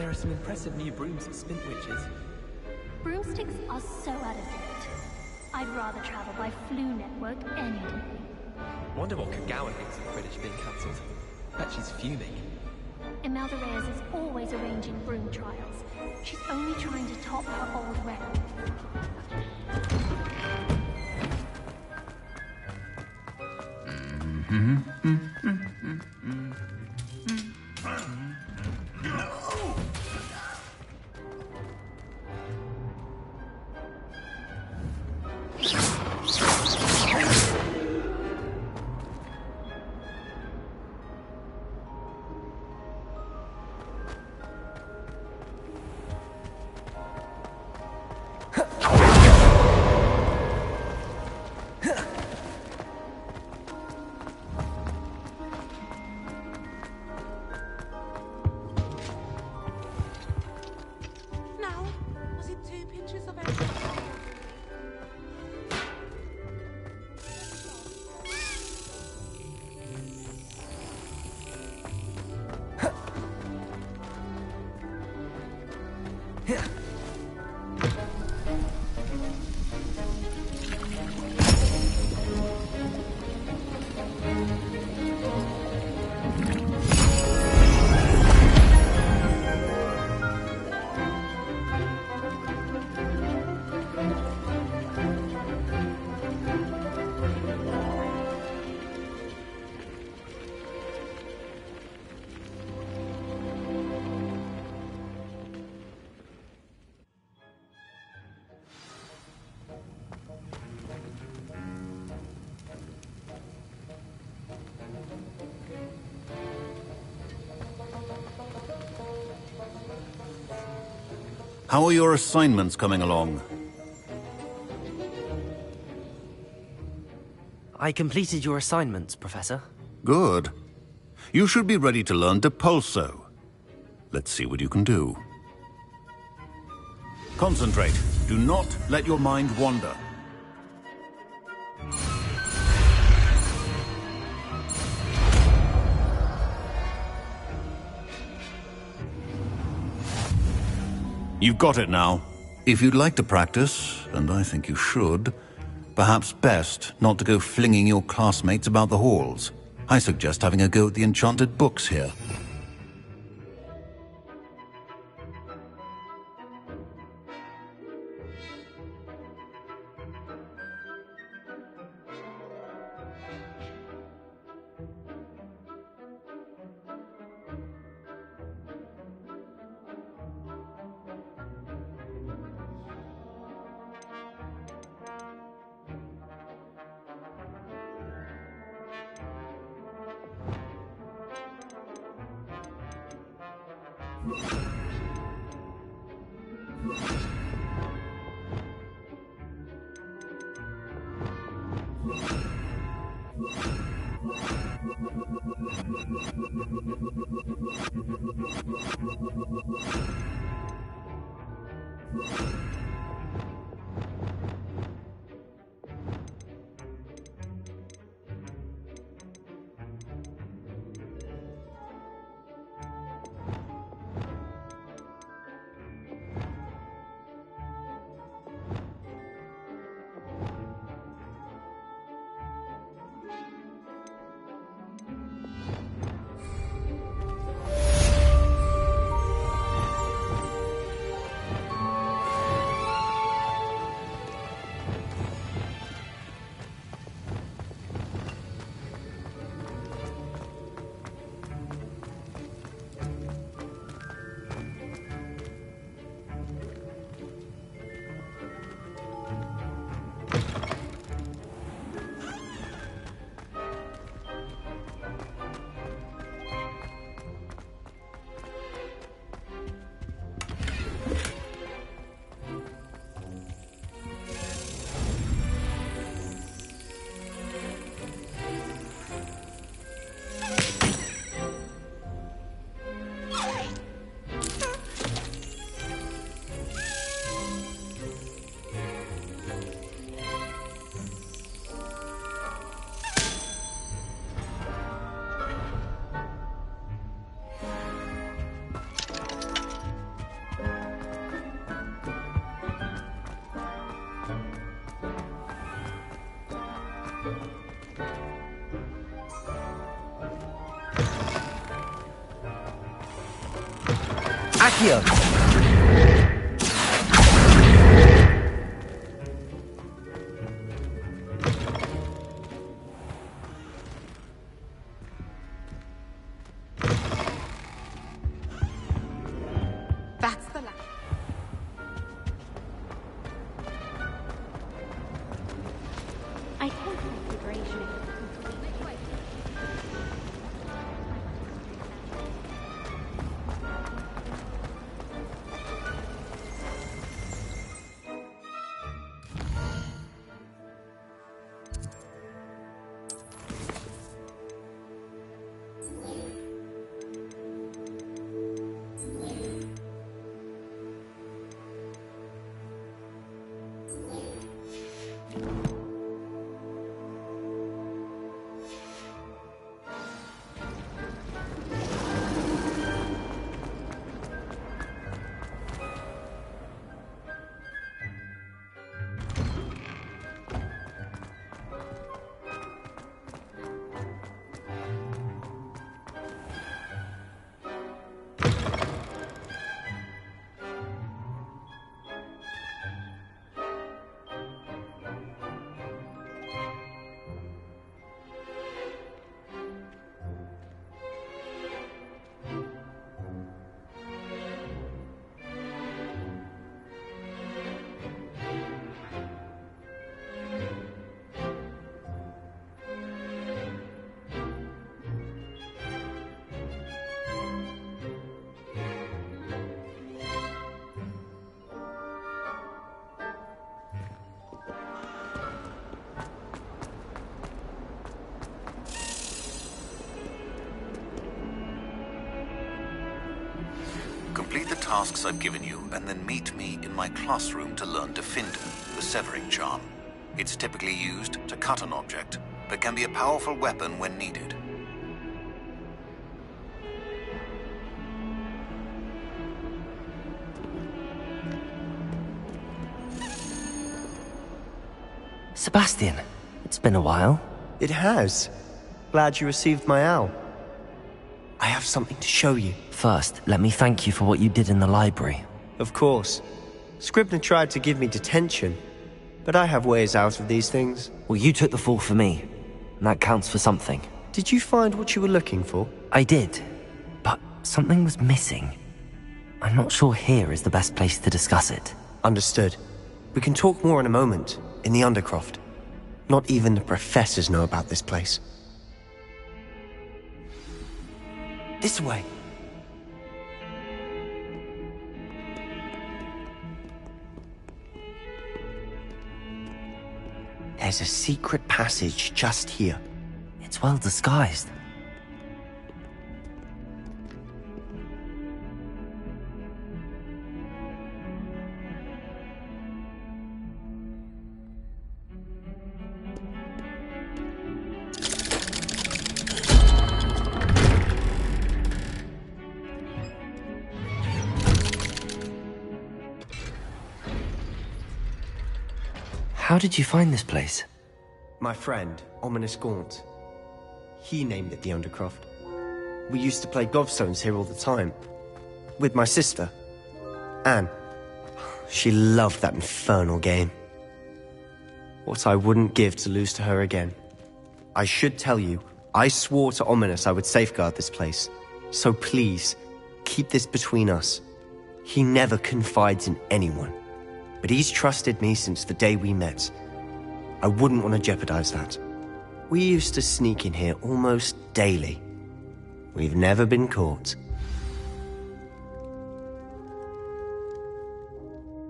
there are some impressive new brooms at Spintwitch's. Broomsticks are so out of date. I'd rather travel by Flu Network any day. Wonder what Kagawa thinks of Quidditch being cancelled. Bet she's fuming. Imelda Reyes is always arranging broom trials. She's only trying to top her old record. How are your assignments coming along? I completed your assignments, Professor. Good. You should be ready to learn Depulso. Let's see what you can do. Concentrate. Do not let your mind wander. You've got it now. If you'd like to practice, and I think you should, perhaps best not to go flinging your classmates about the halls. I suggest having a go at the enchanted books here. Accio! That's the last. I take configuration. Complete the tasks I've given you, and then meet me in my classroom to learn Defender, the severing charm. It's typically used to cut an object, but can be a powerful weapon when needed. Sebastian, it's been a while. It has. Glad you received my owl. I have something to show you. First, let me thank you for what you did in the library. Of course. Scribner tried to give me detention, but I have ways out of these things. Well, you took the fall for me, and that counts for something. Did you find what you were looking for? I did, but something was missing. I'm not sure here is the best place to discuss it. Understood. We can talk more in a moment, in the Undercroft. Not even the professors know about this place. This way. There's a secret passage just here. It's well disguised. How did you find this place? My friend, Ominous Gaunt. He named it the Undercroft. We used to play gobstones here all the time. With my sister, Anne. She loved that infernal game. What I wouldn't give to lose to her again. I should tell you, I swore to Ominous I would safeguard this place. So please, keep this between us. He never confides in anyone. But he's trusted me since the day we met. I wouldn't want to jeopardize that. We used to sneak in here almost daily. We've never been caught.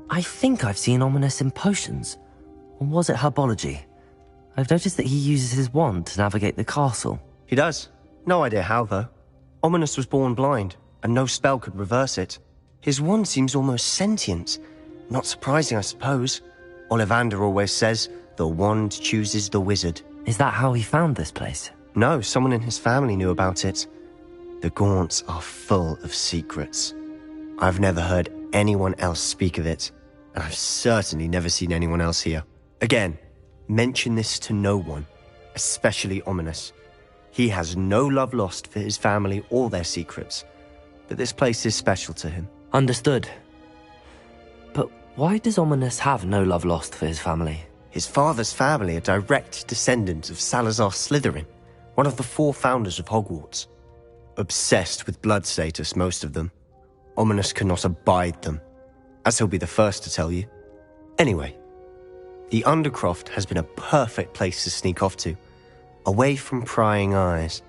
I think I've seen Ominous in potions. Or was it herbology? I've noticed that he uses his wand to navigate the castle. He does. No idea how, though. Ominous was born blind, and no spell could reverse it. His wand seems almost sentient. Not surprising, I suppose. Ollivander always says, the wand chooses the wizard. Is that how he found this place? No, someone in his family knew about it. The Gaunts are full of secrets. I've never heard anyone else speak of it, and I've certainly never seen anyone else here. Again, mention this to no one. especially ominous. He has no love lost for his family or their secrets, but this place is special to him. Understood. But why does Ominous have no love lost for his family? His father's family are direct descendants of Salazar Slytherin, one of the 4 founders of Hogwarts. Obsessed with blood status, most of them. Ominous cannot abide them, as he'll be the first to tell you. Anyway, the Undercroft has been a perfect place to sneak off to, away from prying eyes,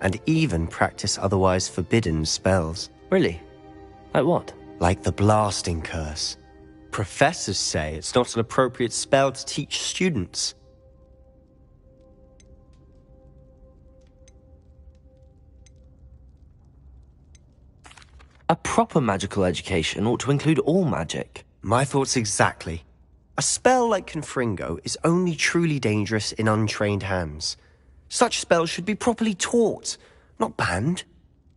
and even practice otherwise forbidden spells. Really? Like what? Like the Blasting Curse. Professors say it's not an appropriate spell to teach students. A proper magical education ought to include all magic. My thoughts exactly. A spell like Confringo is only truly dangerous in untrained hands. Such spells should be properly taught, not banned.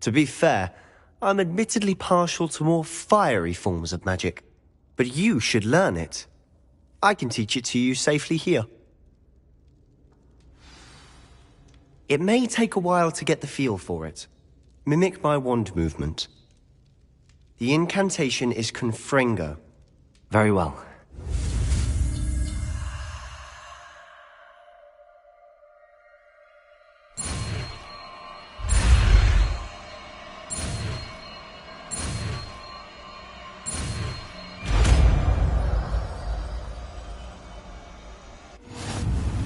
To be fair, I'm admittedly partial to more fiery forms of magic. But you should learn it. I can teach it to you safely here. It may take a while to get the feel for it. Mimic my wand movement. The incantation is Confringo. Very well.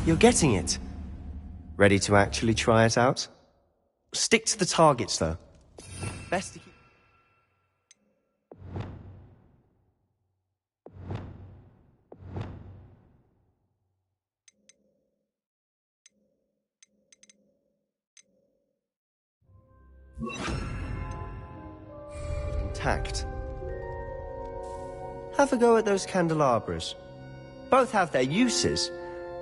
You're getting it. Ready to actually try it out? Stick to the targets, though. Best to keep... Intact. Have a go at those candelabras. Both have their uses,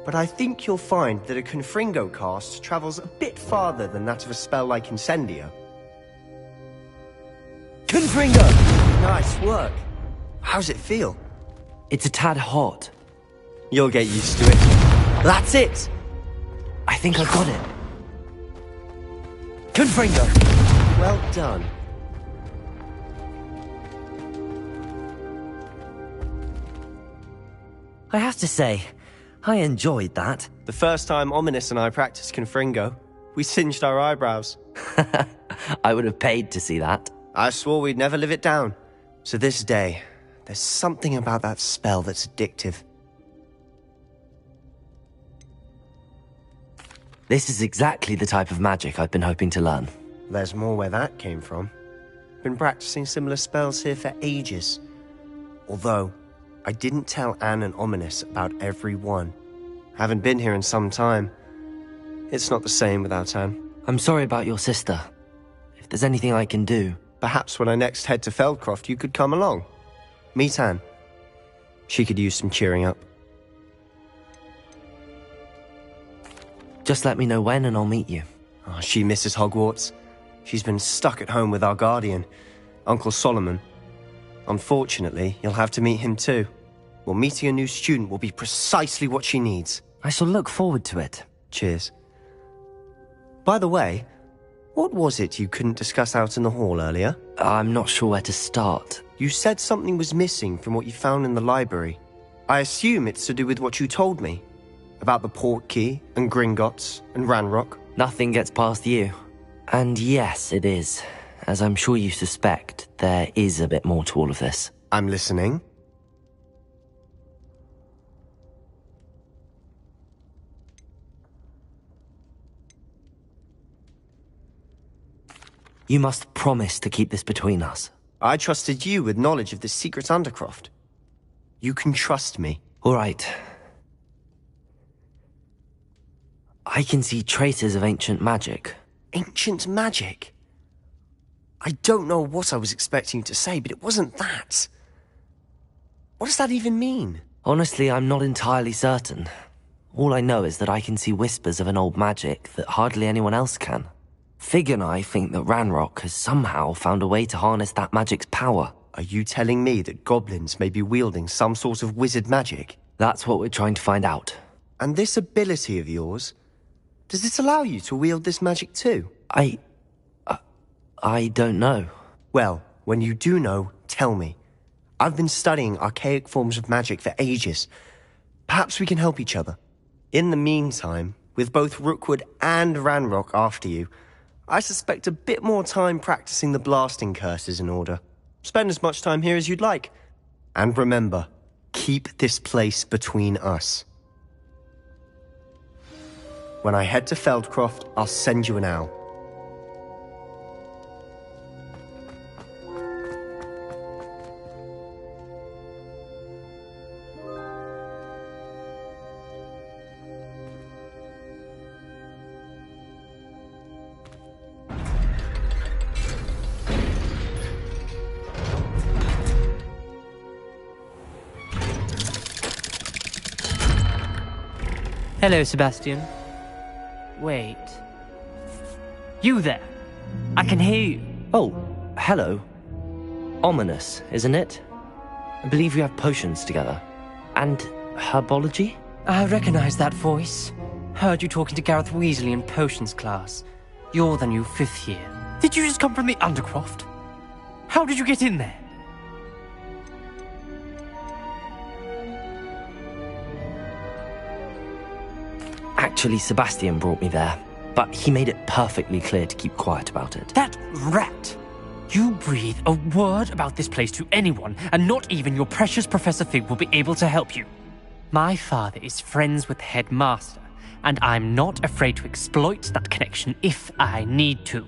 but I think you'll find that a Confringo cast travels a bit farther than that of a spell like Incendio. Confringo! Nice work. How's it feel? It's a tad hot. You'll get used to it. That's it! I think I got it. Confringo! Well done. I have to say, I enjoyed that. The first time Ominous and I practiced Confringo, we singed our eyebrows. I would have paid to see that. I swore we'd never live it down. To this day, there's something about that spell that's addictive. This is exactly the type of magic I've been hoping to learn. There's more where that came from. Been practicing similar spells here for ages. Although, I didn't tell Anne and Ominous about every one. Haven't been here in some time. It's not the same without Anne. I'm sorry about your sister. If there's anything I can do... Perhaps when I next head to Feldcroft, you could come along. Meet Anne. She could use some cheering up. Just let me know when and I'll meet you. Oh, she misses Hogwarts. She's been stuck at home with our guardian, Uncle Solomon. Unfortunately, you'll have to meet him too. Well, meeting a new student will be precisely what she needs. I shall look forward to it. Cheers. By the way, what was it you couldn't discuss out in the hall earlier? I'm not sure where to start. You said something was missing from what you found in the library. I assume it's to do with what you told me. About the Portkey, and Gringotts, and Ranrock. Nothing gets past you. And yes, it is. As I'm sure you suspect, there is a bit more to all of this. I'm listening. You must promise to keep this between us. I trusted you with knowledge of the secret Undercroft. You can trust me. All right. I can see traces of ancient magic. Ancient magic? I don't know what I was expecting you to say, but it wasn't that. What does that even mean? Honestly, I'm not entirely certain. All I know is that I can see whispers of an old magic that hardly anyone else can. Fig and I think that Ranrock has somehow found a way to harness that magic's power. Are you telling me that goblins may be wielding some sort of wizard magic? That's what we're trying to find out. And this ability of yours, Does it allow you to wield this magic too? I don't know. Well, when you do know, tell me. I've been studying archaic forms of magic for ages. Perhaps we can help each other. In the meantime, with both Rookwood and Ranrock after you, I suspect a bit more time practicing the blasting curse is in order. Spend as much time here as you'd like. And remember, keep this place between us. When I head to Feldcroft, I'll send you an owl. Hello, Sebastian. Wait. You there? I can hear you. Oh, hello. Ominous, isn't it? I believe we have potions together. And herbology? I recognize that voice. Heard you talking to Gareth Weasley in potions class. You're the new 5th year. Did you just come from the Undercroft? How did you get in there? Actually, Sebastian brought me there, but he made it perfectly clear to keep quiet about it. That rat! You breathe a word about this place to anyone, and not even your precious Professor Fig will be able to help you. My father is friends with the headmaster, and I'm not afraid to exploit that connection if I need to.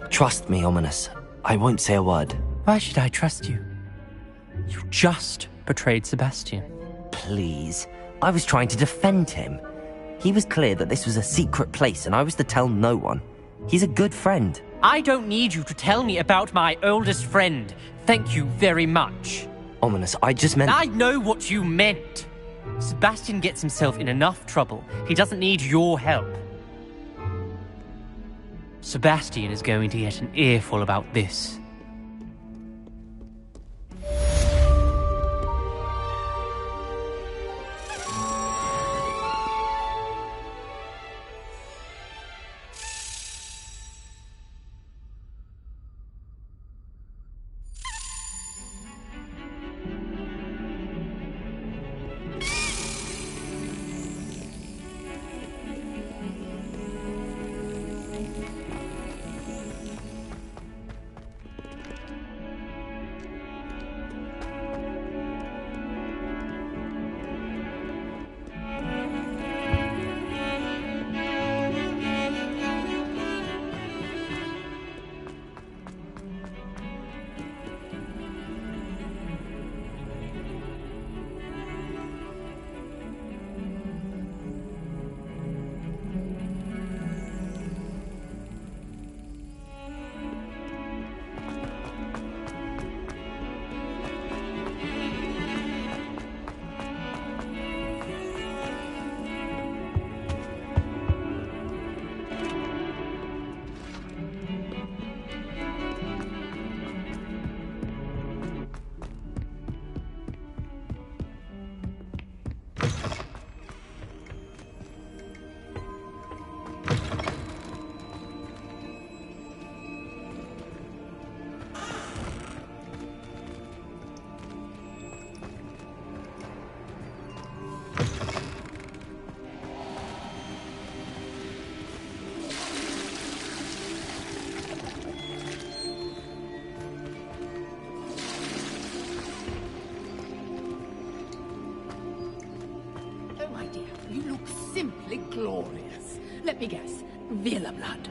Trust me, Ominous. I won't say a word. Why should I trust you? You just betrayed Sebastian. Please. I was trying to defend him. He was clear that this was a secret place and I was to tell no one. He's a good friend. I don't need you to tell me about my oldest friend. Thank you very much. Ominous, I just meant... I know what you meant. Sebastian gets himself in enough trouble. He doesn't need your help. Sebastian is going to get an earful about this. Simply glorious. Let me guess. Villa blood.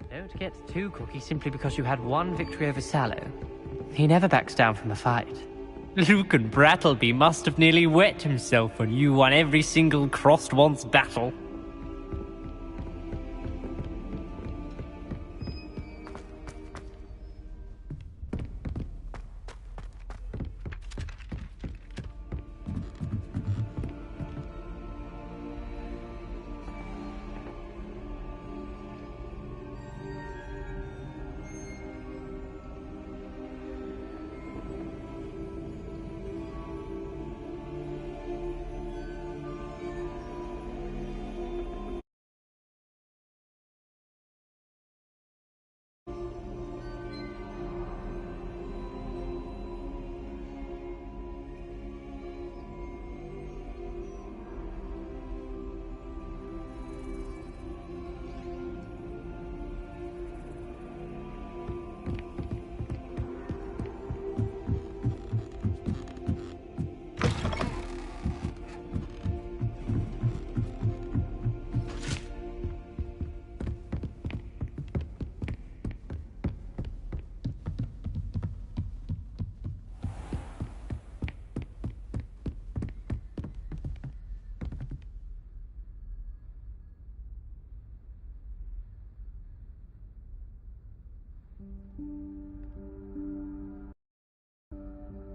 Don't get too cocky simply because you had one victory over Sallow. He never backs down from a fight. Lucan Brattleby must have nearly wet himself when you won every single crossed once battle.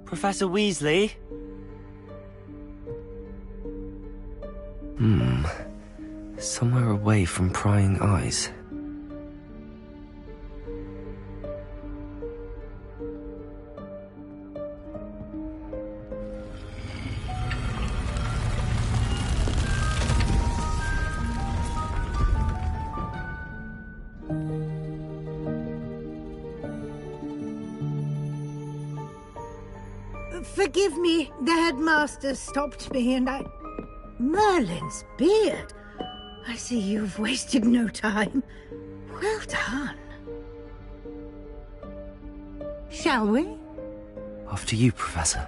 Professor Weasley? Somewhere away from prying eyes. Forgive me, the headmaster stopped me and I... Merlin's beard! I see you've wasted no time. Well done. Shall we? After you, Professor.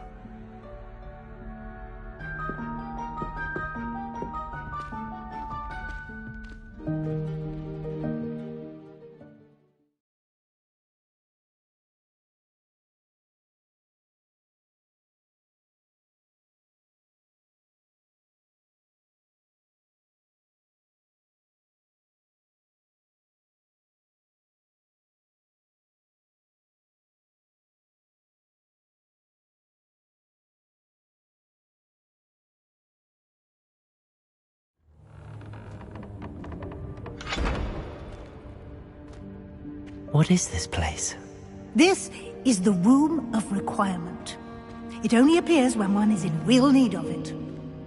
What is this place? This is the Room of Requirement. It only appears when one is in real need of it.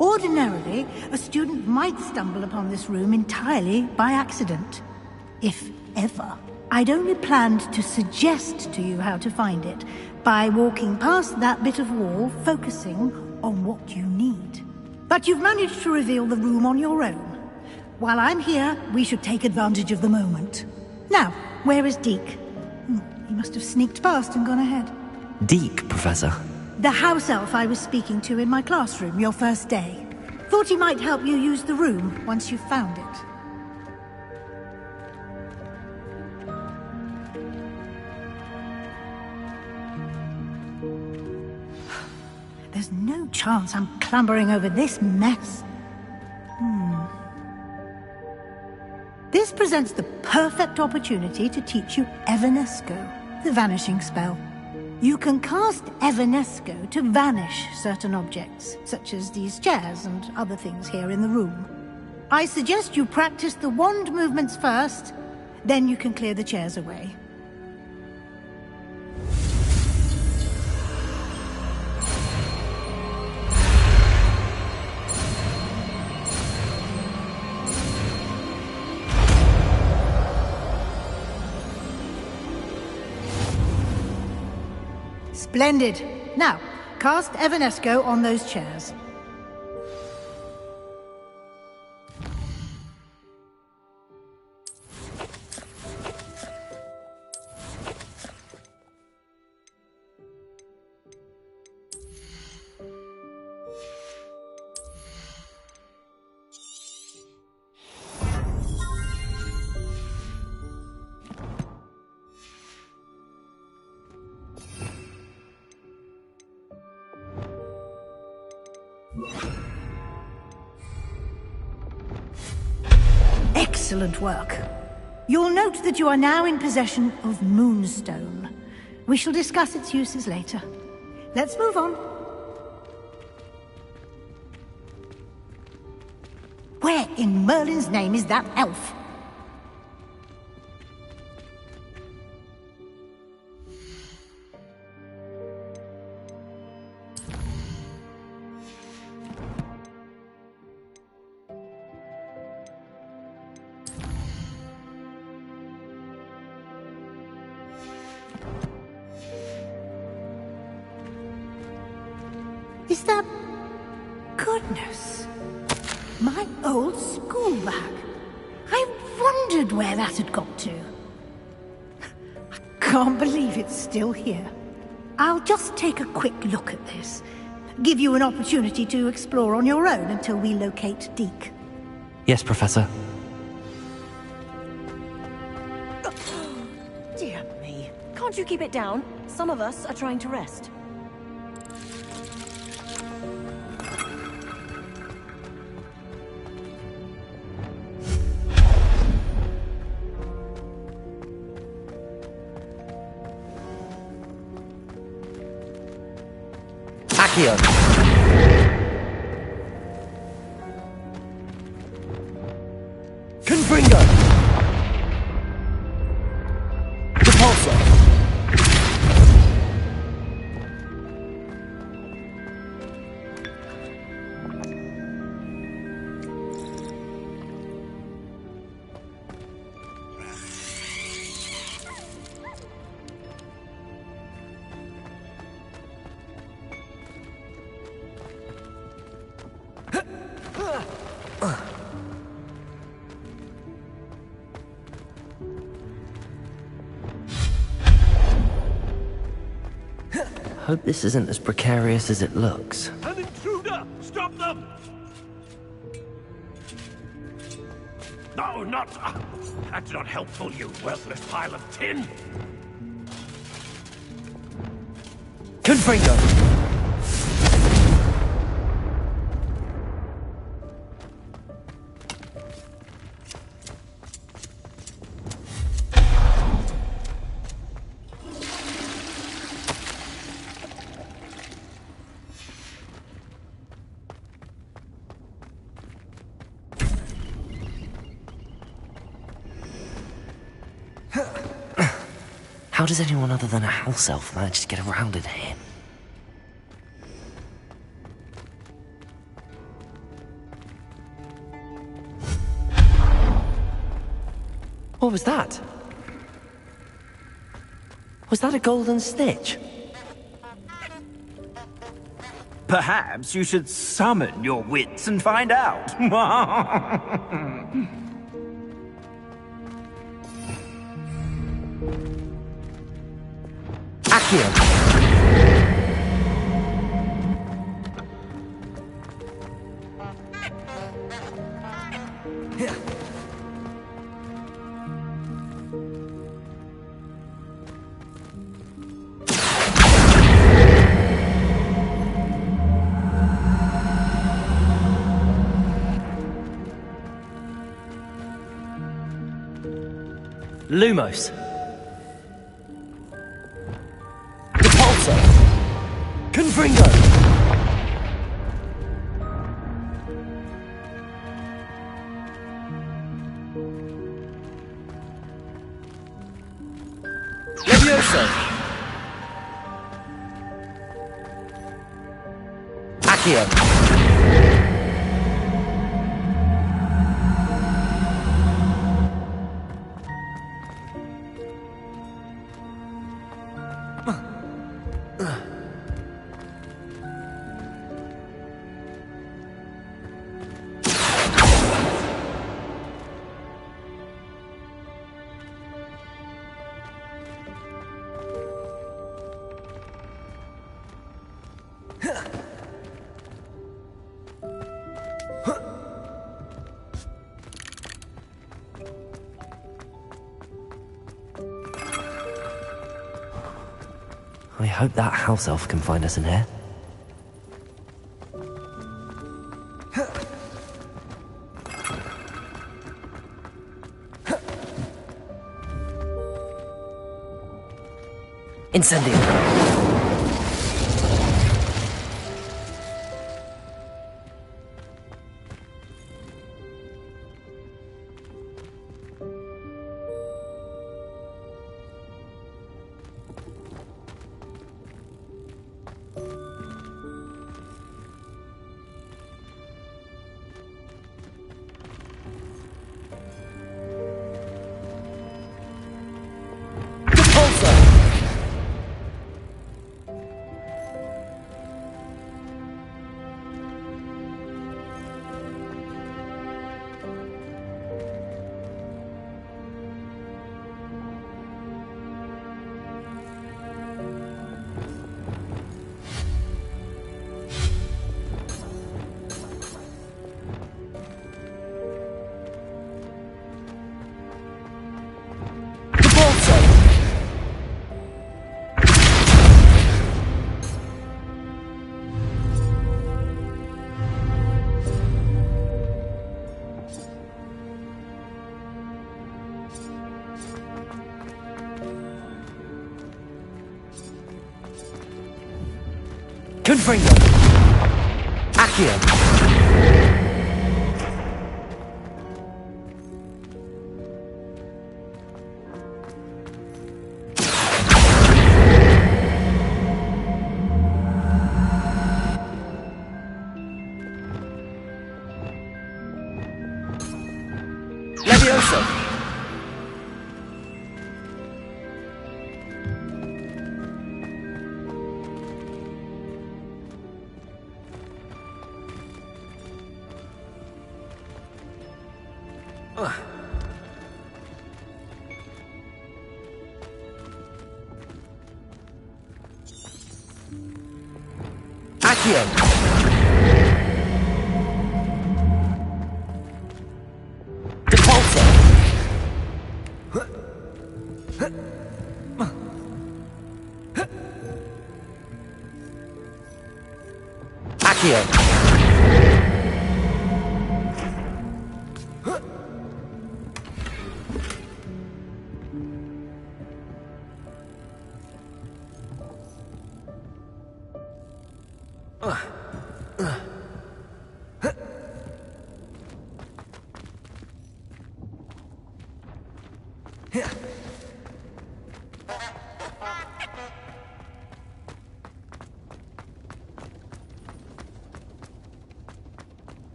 Ordinarily, a student might stumble upon this room entirely by accident. If ever. I'd only planned to suggest to you how to find it by walking past that bit of wall, focusing on what you need. But you've managed to reveal the room on your own. While I'm here, we should take advantage of the moment. Now, where is Deke? He must have sneaked past and gone ahead. Deke, Professor. The house elf I was speaking to in my classroom your first day. Thought he might help you use the room once you've found it. There's no chance I'm clambering over this mess. This presents the perfect opportunity to teach you Evanesco, the vanishing spell. You can cast Evanesco to vanish certain objects, such as these chairs and other things here in the room. I suggest you practice the wand movements first, then you can clear the chairs away. Splendid. Now, cast Evanesco on those chairs. Excellent work. You'll note that you are now in possession of Moonstone. We shall discuss its uses later. Let's move on. Where in Merlin's name is that elf? Is that... Goodness. My old school bag. I wondered where that had got to. I can't believe it's still here. I'll just take a quick look at this. Give you an opportunity to explore on your own until we locate Deke. Yes, Professor. Dear me. Can't you keep it down? Some of us are trying to rest. Accio. Confringo. Repulsor. Hope this isn't as precarious as it looks. An intruder! Stop them! No, not... That's not helpful, you worthless pile of tin! Confringo. How does anyone other than a house elf manage to get around in here? What was that? Was that a golden stitch? Perhaps you should summon your wits and find out. Accio. Lumos. Repulsor. Confringo. Levioso! Accio! I hope that house elf can find us in here. Incendio! Confringo! Accio! Levioso! Accio! Depulso! Accio!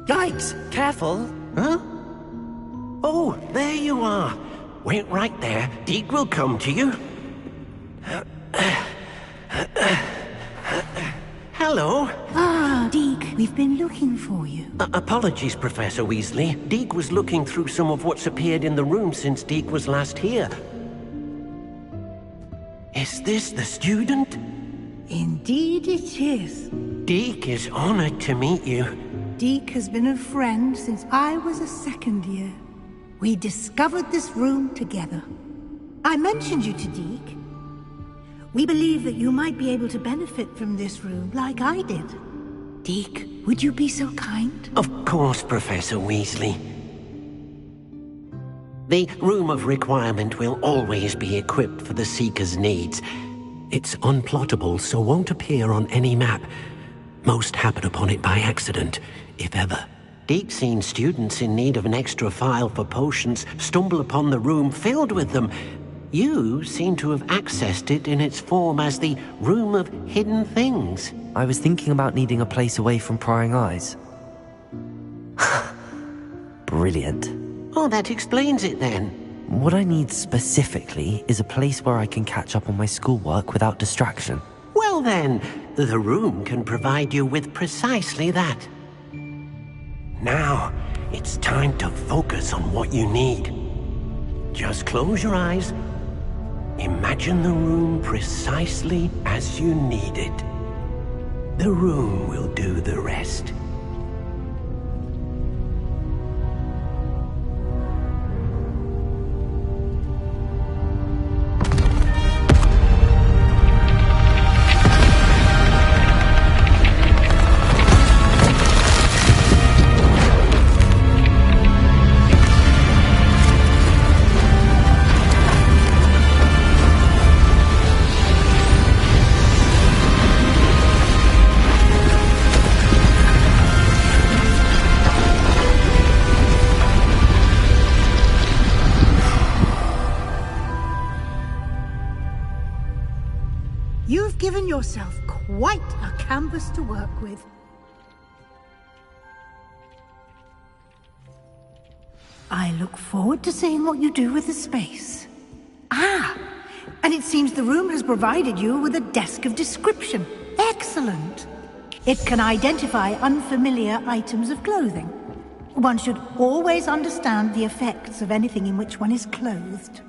Yikes! Careful! Huh? Oh, there you are. Wait right there. Deke will come to you. Hello. Ah, Deke, we've been looking for you. Apologies, Professor Weasley. Deke was looking through some of what's appeared in the room since Deke was last here. Is this the student? Indeed it is. Deke is honored to meet you. Deke has been a friend since I was a second year. We discovered this room together. I mentioned you to Deke. We believe that you might be able to benefit from this room like I did. Deke, would you be so kind? Of course, Professor Weasley. The Room of Requirement will always be equipped for the Seeker's needs. It's unplottable, so won't appear on any map. Most happen upon it by accident, if ever. Deep-seen students in need of an extra file for potions stumble upon the room filled with them. You seem to have accessed it in its form as the Room of Hidden Things. I was thinking about needing a place away from prying eyes. Brilliant. Oh, that explains it then. What I need specifically is a place where I can catch up on my schoolwork without distraction. Well then, the room can provide you with precisely that. Now, it's time to focus on what you need. Just close your eyes. Imagine the room precisely as you need it. The room will do the rest. You've given yourself quite a canvas to work with. I look forward to seeing what you do with the space. Ah, and it seems the room has provided you with a desk of description. Excellent. It can identify unfamiliar items of clothing. One should always understand the effects of anything in which one is clothed.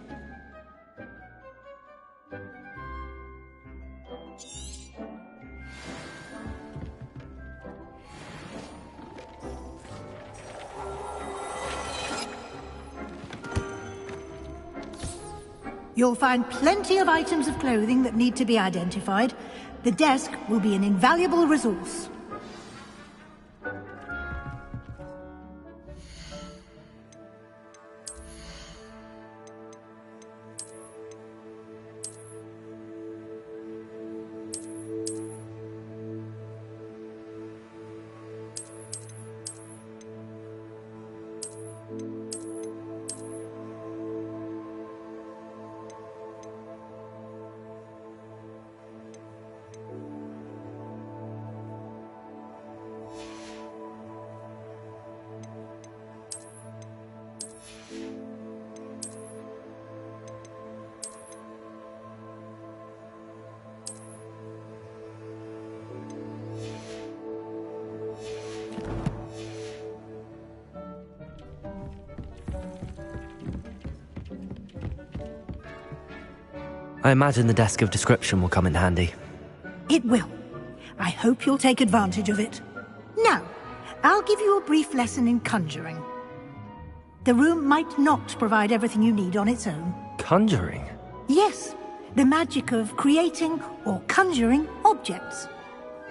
You'll find plenty of items of clothing that need to be identified. The desk will be an invaluable resource. I imagine the desk of description will come in handy. It will. I hope you'll take advantage of it. Now, I'll give you a brief lesson in conjuring. The room might not provide everything you need on its own. Conjuring? Yes, the magic of creating or conjuring objects.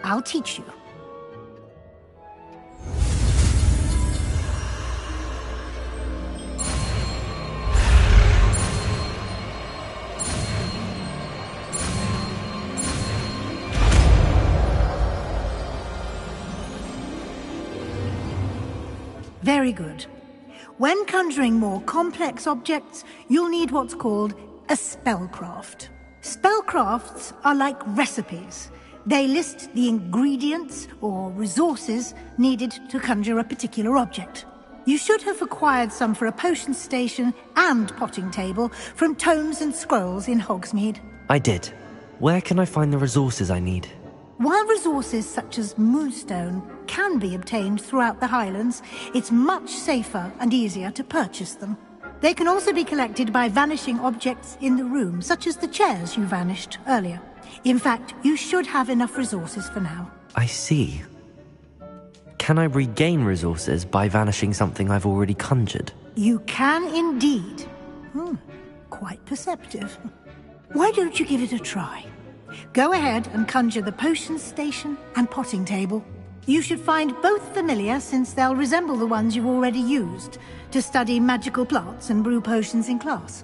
I'll teach you. Very good. When conjuring more complex objects, you'll need what's called a spellcraft. Spellcrafts are like recipes. They list the ingredients or resources needed to conjure a particular object. You should have acquired some for a potion station and potting table from tomes and scrolls in Hogsmeade. I did. Where can I find the resources I need? While resources such as moonstone can be obtained throughout the Highlands, it's much safer and easier to purchase them. They can also be collected by vanishing objects in the room, such as the chairs you vanished earlier. In fact, you should have enough resources for now. I see. Can I regain resources by vanishing something I've already conjured? You can indeed. Quite perceptive. Why don't you give it a try? Go ahead and conjure the potion station and potting table. You should find both familiar, since they'll resemble the ones you've already used to study magical plants and brew potions in class.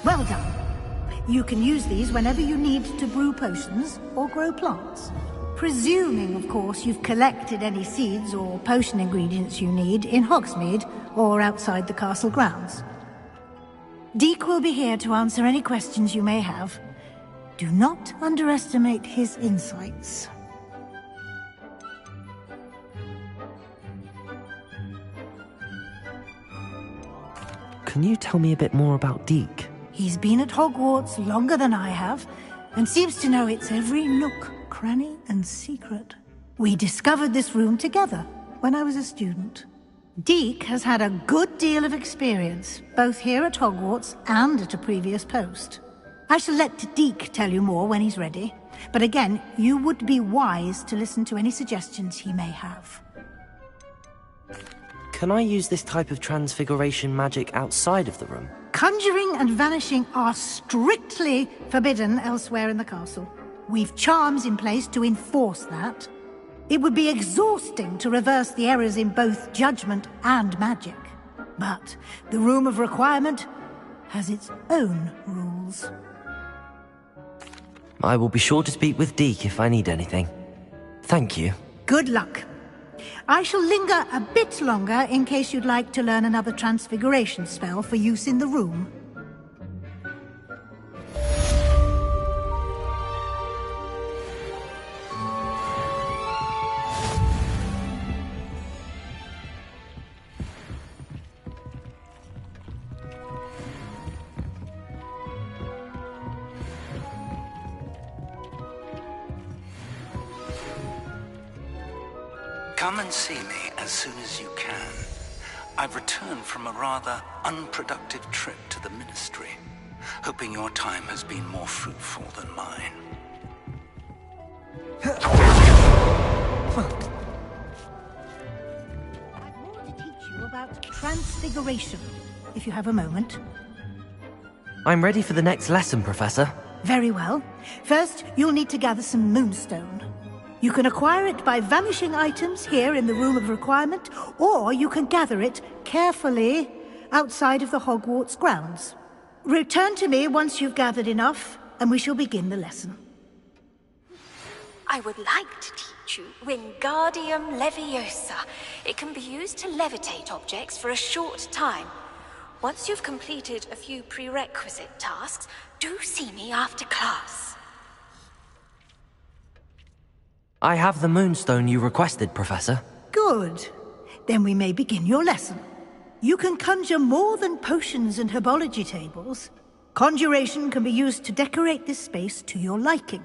Well done. You can use these whenever you need to brew potions or grow plants. Presuming, of course, you've collected any seeds or potion ingredients you need in Hogsmeade or outside the castle grounds. Deek will be here to answer any questions you may have. Do not underestimate his insights. Can you tell me a bit more about Deek? He's been at Hogwarts longer than I have, and seems to know its every nook, cranny, and secret. We discovered this room together when I was a student. Deek has had a good deal of experience, both here at Hogwarts and at a previous post. I shall let Deek tell you more when he's ready, but again, you would be wise to listen to any suggestions he may have. Can I use this type of transfiguration magic outside of the room? Conjuring and vanishing are strictly forbidden elsewhere in the castle. We've charms in place to enforce that. It would be exhausting to reverse the errors in both judgment and magic. But the Room of Requirement has its own rules. I will be sure to speak with Deek if I need anything. Thank you. Good luck. I shall linger a bit longer in case you'd like to learn another transfiguration spell for use in the room. Come and see me as soon as you can. I've returned from a rather unproductive trip to the Ministry, hoping your time has been more fruitful than mine. I've more to teach you about transfiguration, if you have a moment. I'm ready for the next lesson, Professor. Very well. First, you'll need to gather some moonstone. You can acquire it by vanishing items here in the Room of Requirement, or you can gather it carefully outside of the Hogwarts grounds. Return to me once you've gathered enough, and we shall begin the lesson. I would like to teach you Wingardium Leviosa. It can be used to levitate objects for a short time. Once you've completed a few prerequisite tasks, do see me after class. I have the moonstone you requested, Professor. Good. Then we may begin your lesson. You can conjure more than potions and herbology tables. Conjuration can be used to decorate this space to your liking.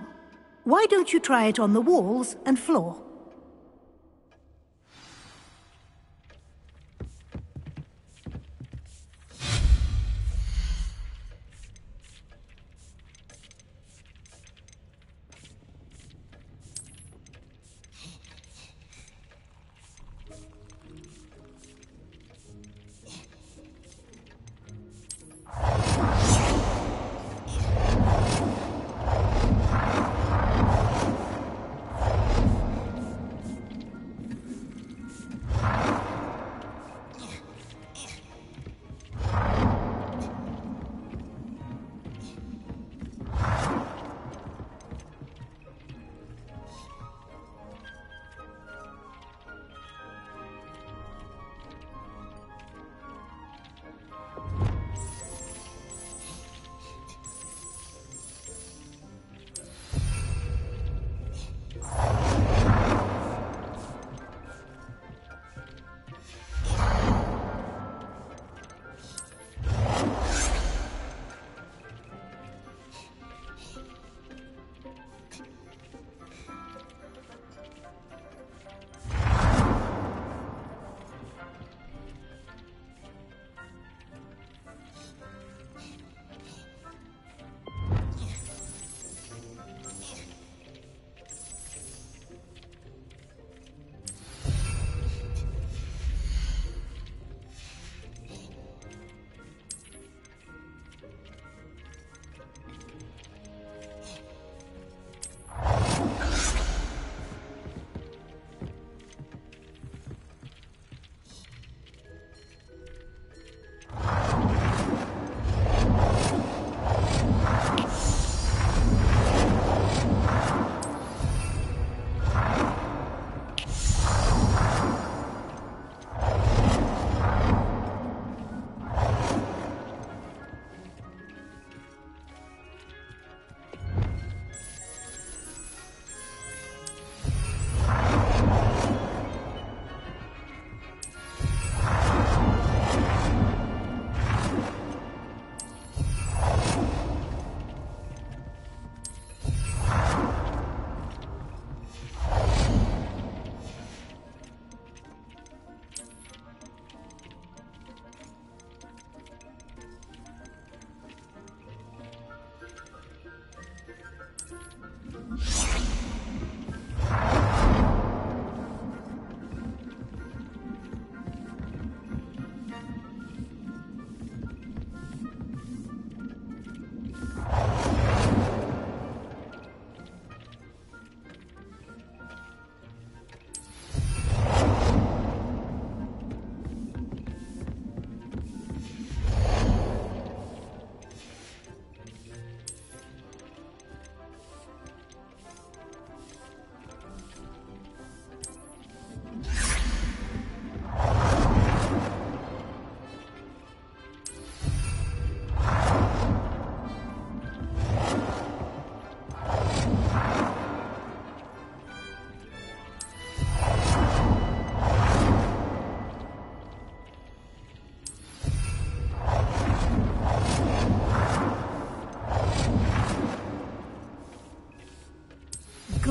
Why don't you try it on the walls and floor?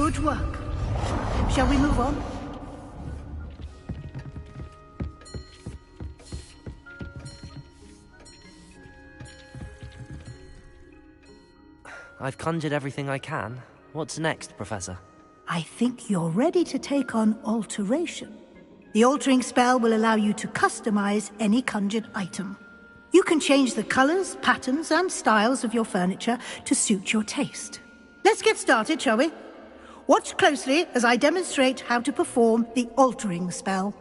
Good work. Shall we move on? I've conjured everything I can. What's next, Professor? I think you're ready to take on alteration. The altering spell will allow you to customize any conjured item. You can change the colors, patterns, and styles of your furniture to suit your taste. Let's get started, shall we? Watch closely as I demonstrate how to perform the altering spell.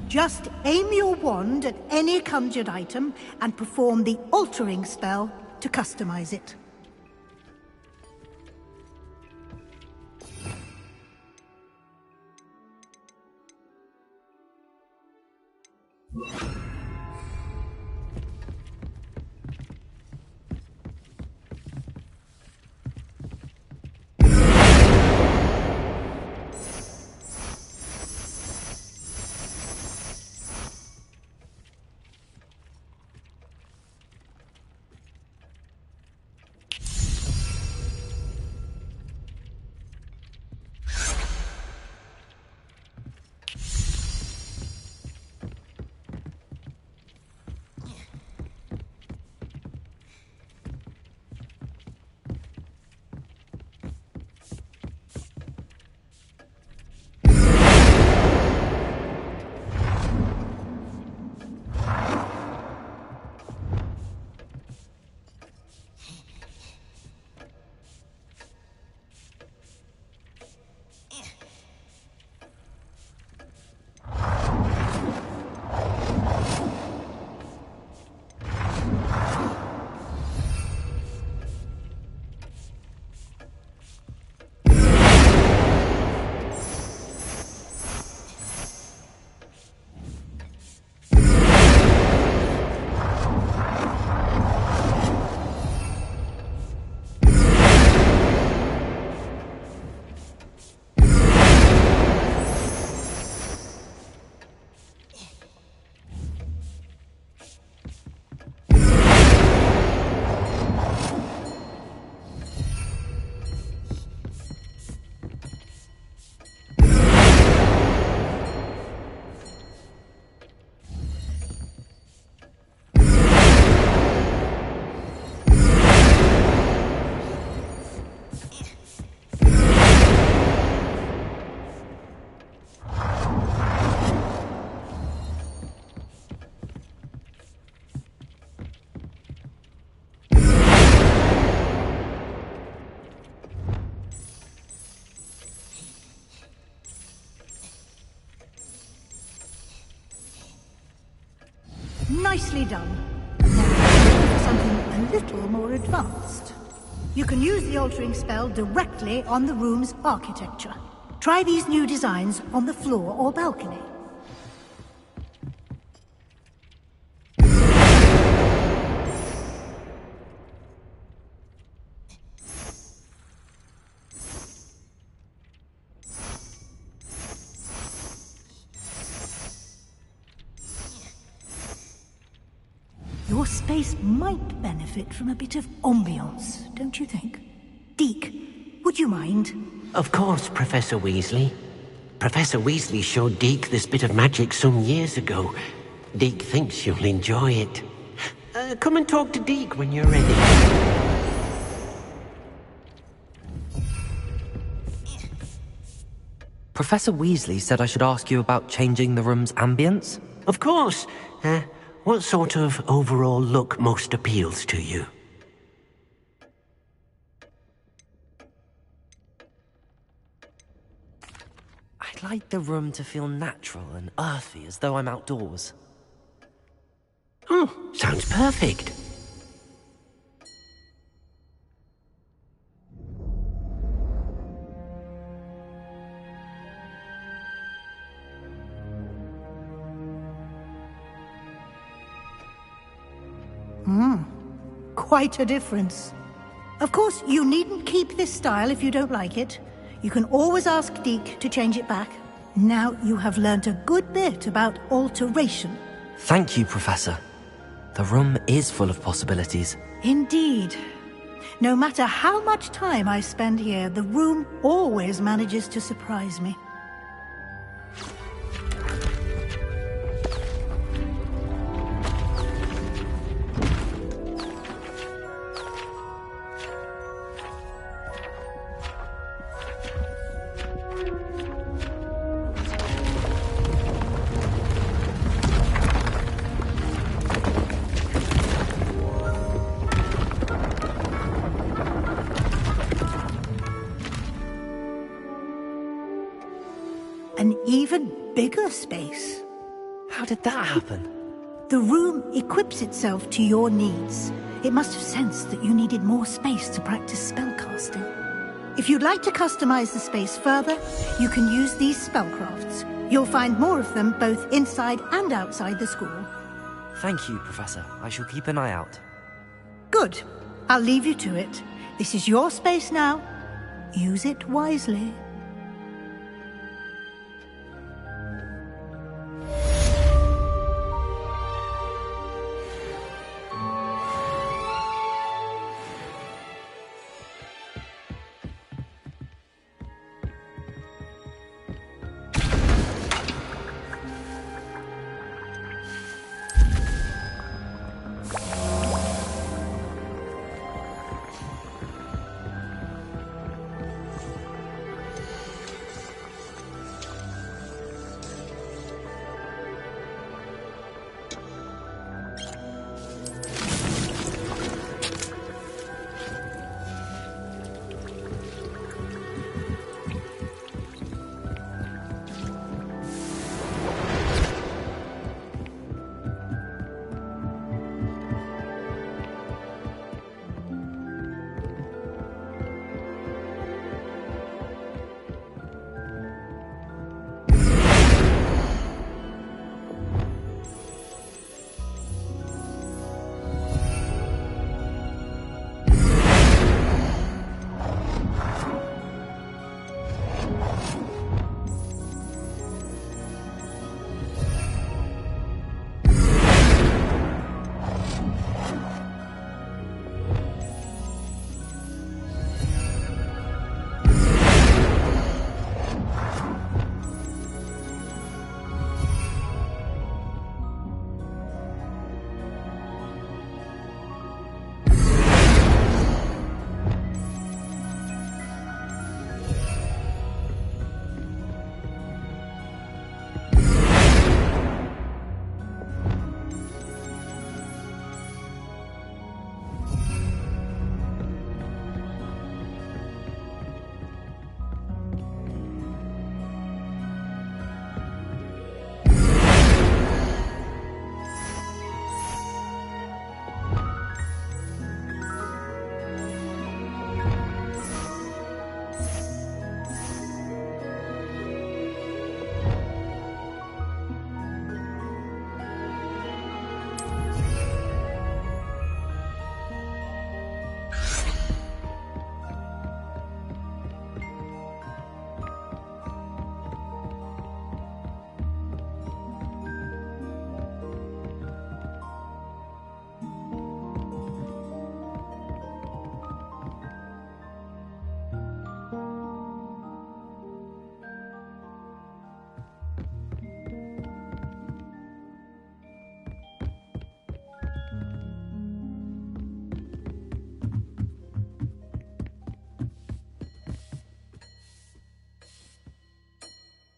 Just aim your wand at any conjured item and perform the altering spell to customize it. Nicely done. Now, something a little more advanced. You can use the altering spell directly on the room's architecture. Try these new designs on the floor or balcony. Your space might benefit from a bit of ambiance, don't you think? Deke, would you mind? Of course, Professor Weasley. Professor Weasley showed Deke this bit of magic some years ago. Deke thinks you'll enjoy it. Come and talk to Deke when you're ready. Professor Weasley said I should ask you about changing the room's ambience? Of course. What sort of overall look most appeals to you? I'd like the room to feel natural and earthy, as though I'm outdoors. Oh, sounds perfect. Quite a difference. Of course, you needn't keep this style if you don't like it. You can always ask Deke to change it back. Now you have learnt a good bit about alteration. Thank you, Professor. The room is full of possibilities. Indeed. No matter how much time I spend here, the room always manages to surprise me. An even bigger space. How did that happen? The room equips itself to your needs. It must have sensed that you needed more space to practice spellcasting. If you'd like to customize the space further, you can use these spellcrafts. You'll find more of them both inside and outside the school. Thank you, Professor. I shall keep an eye out. Good. I'll leave you to it. This is your space now. Use it wisely.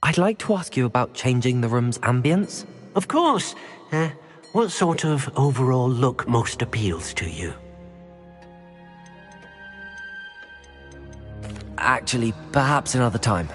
I'd like to ask you about changing the room's ambience. Of course. What sort of overall look most appeals to you? Actually, perhaps another time.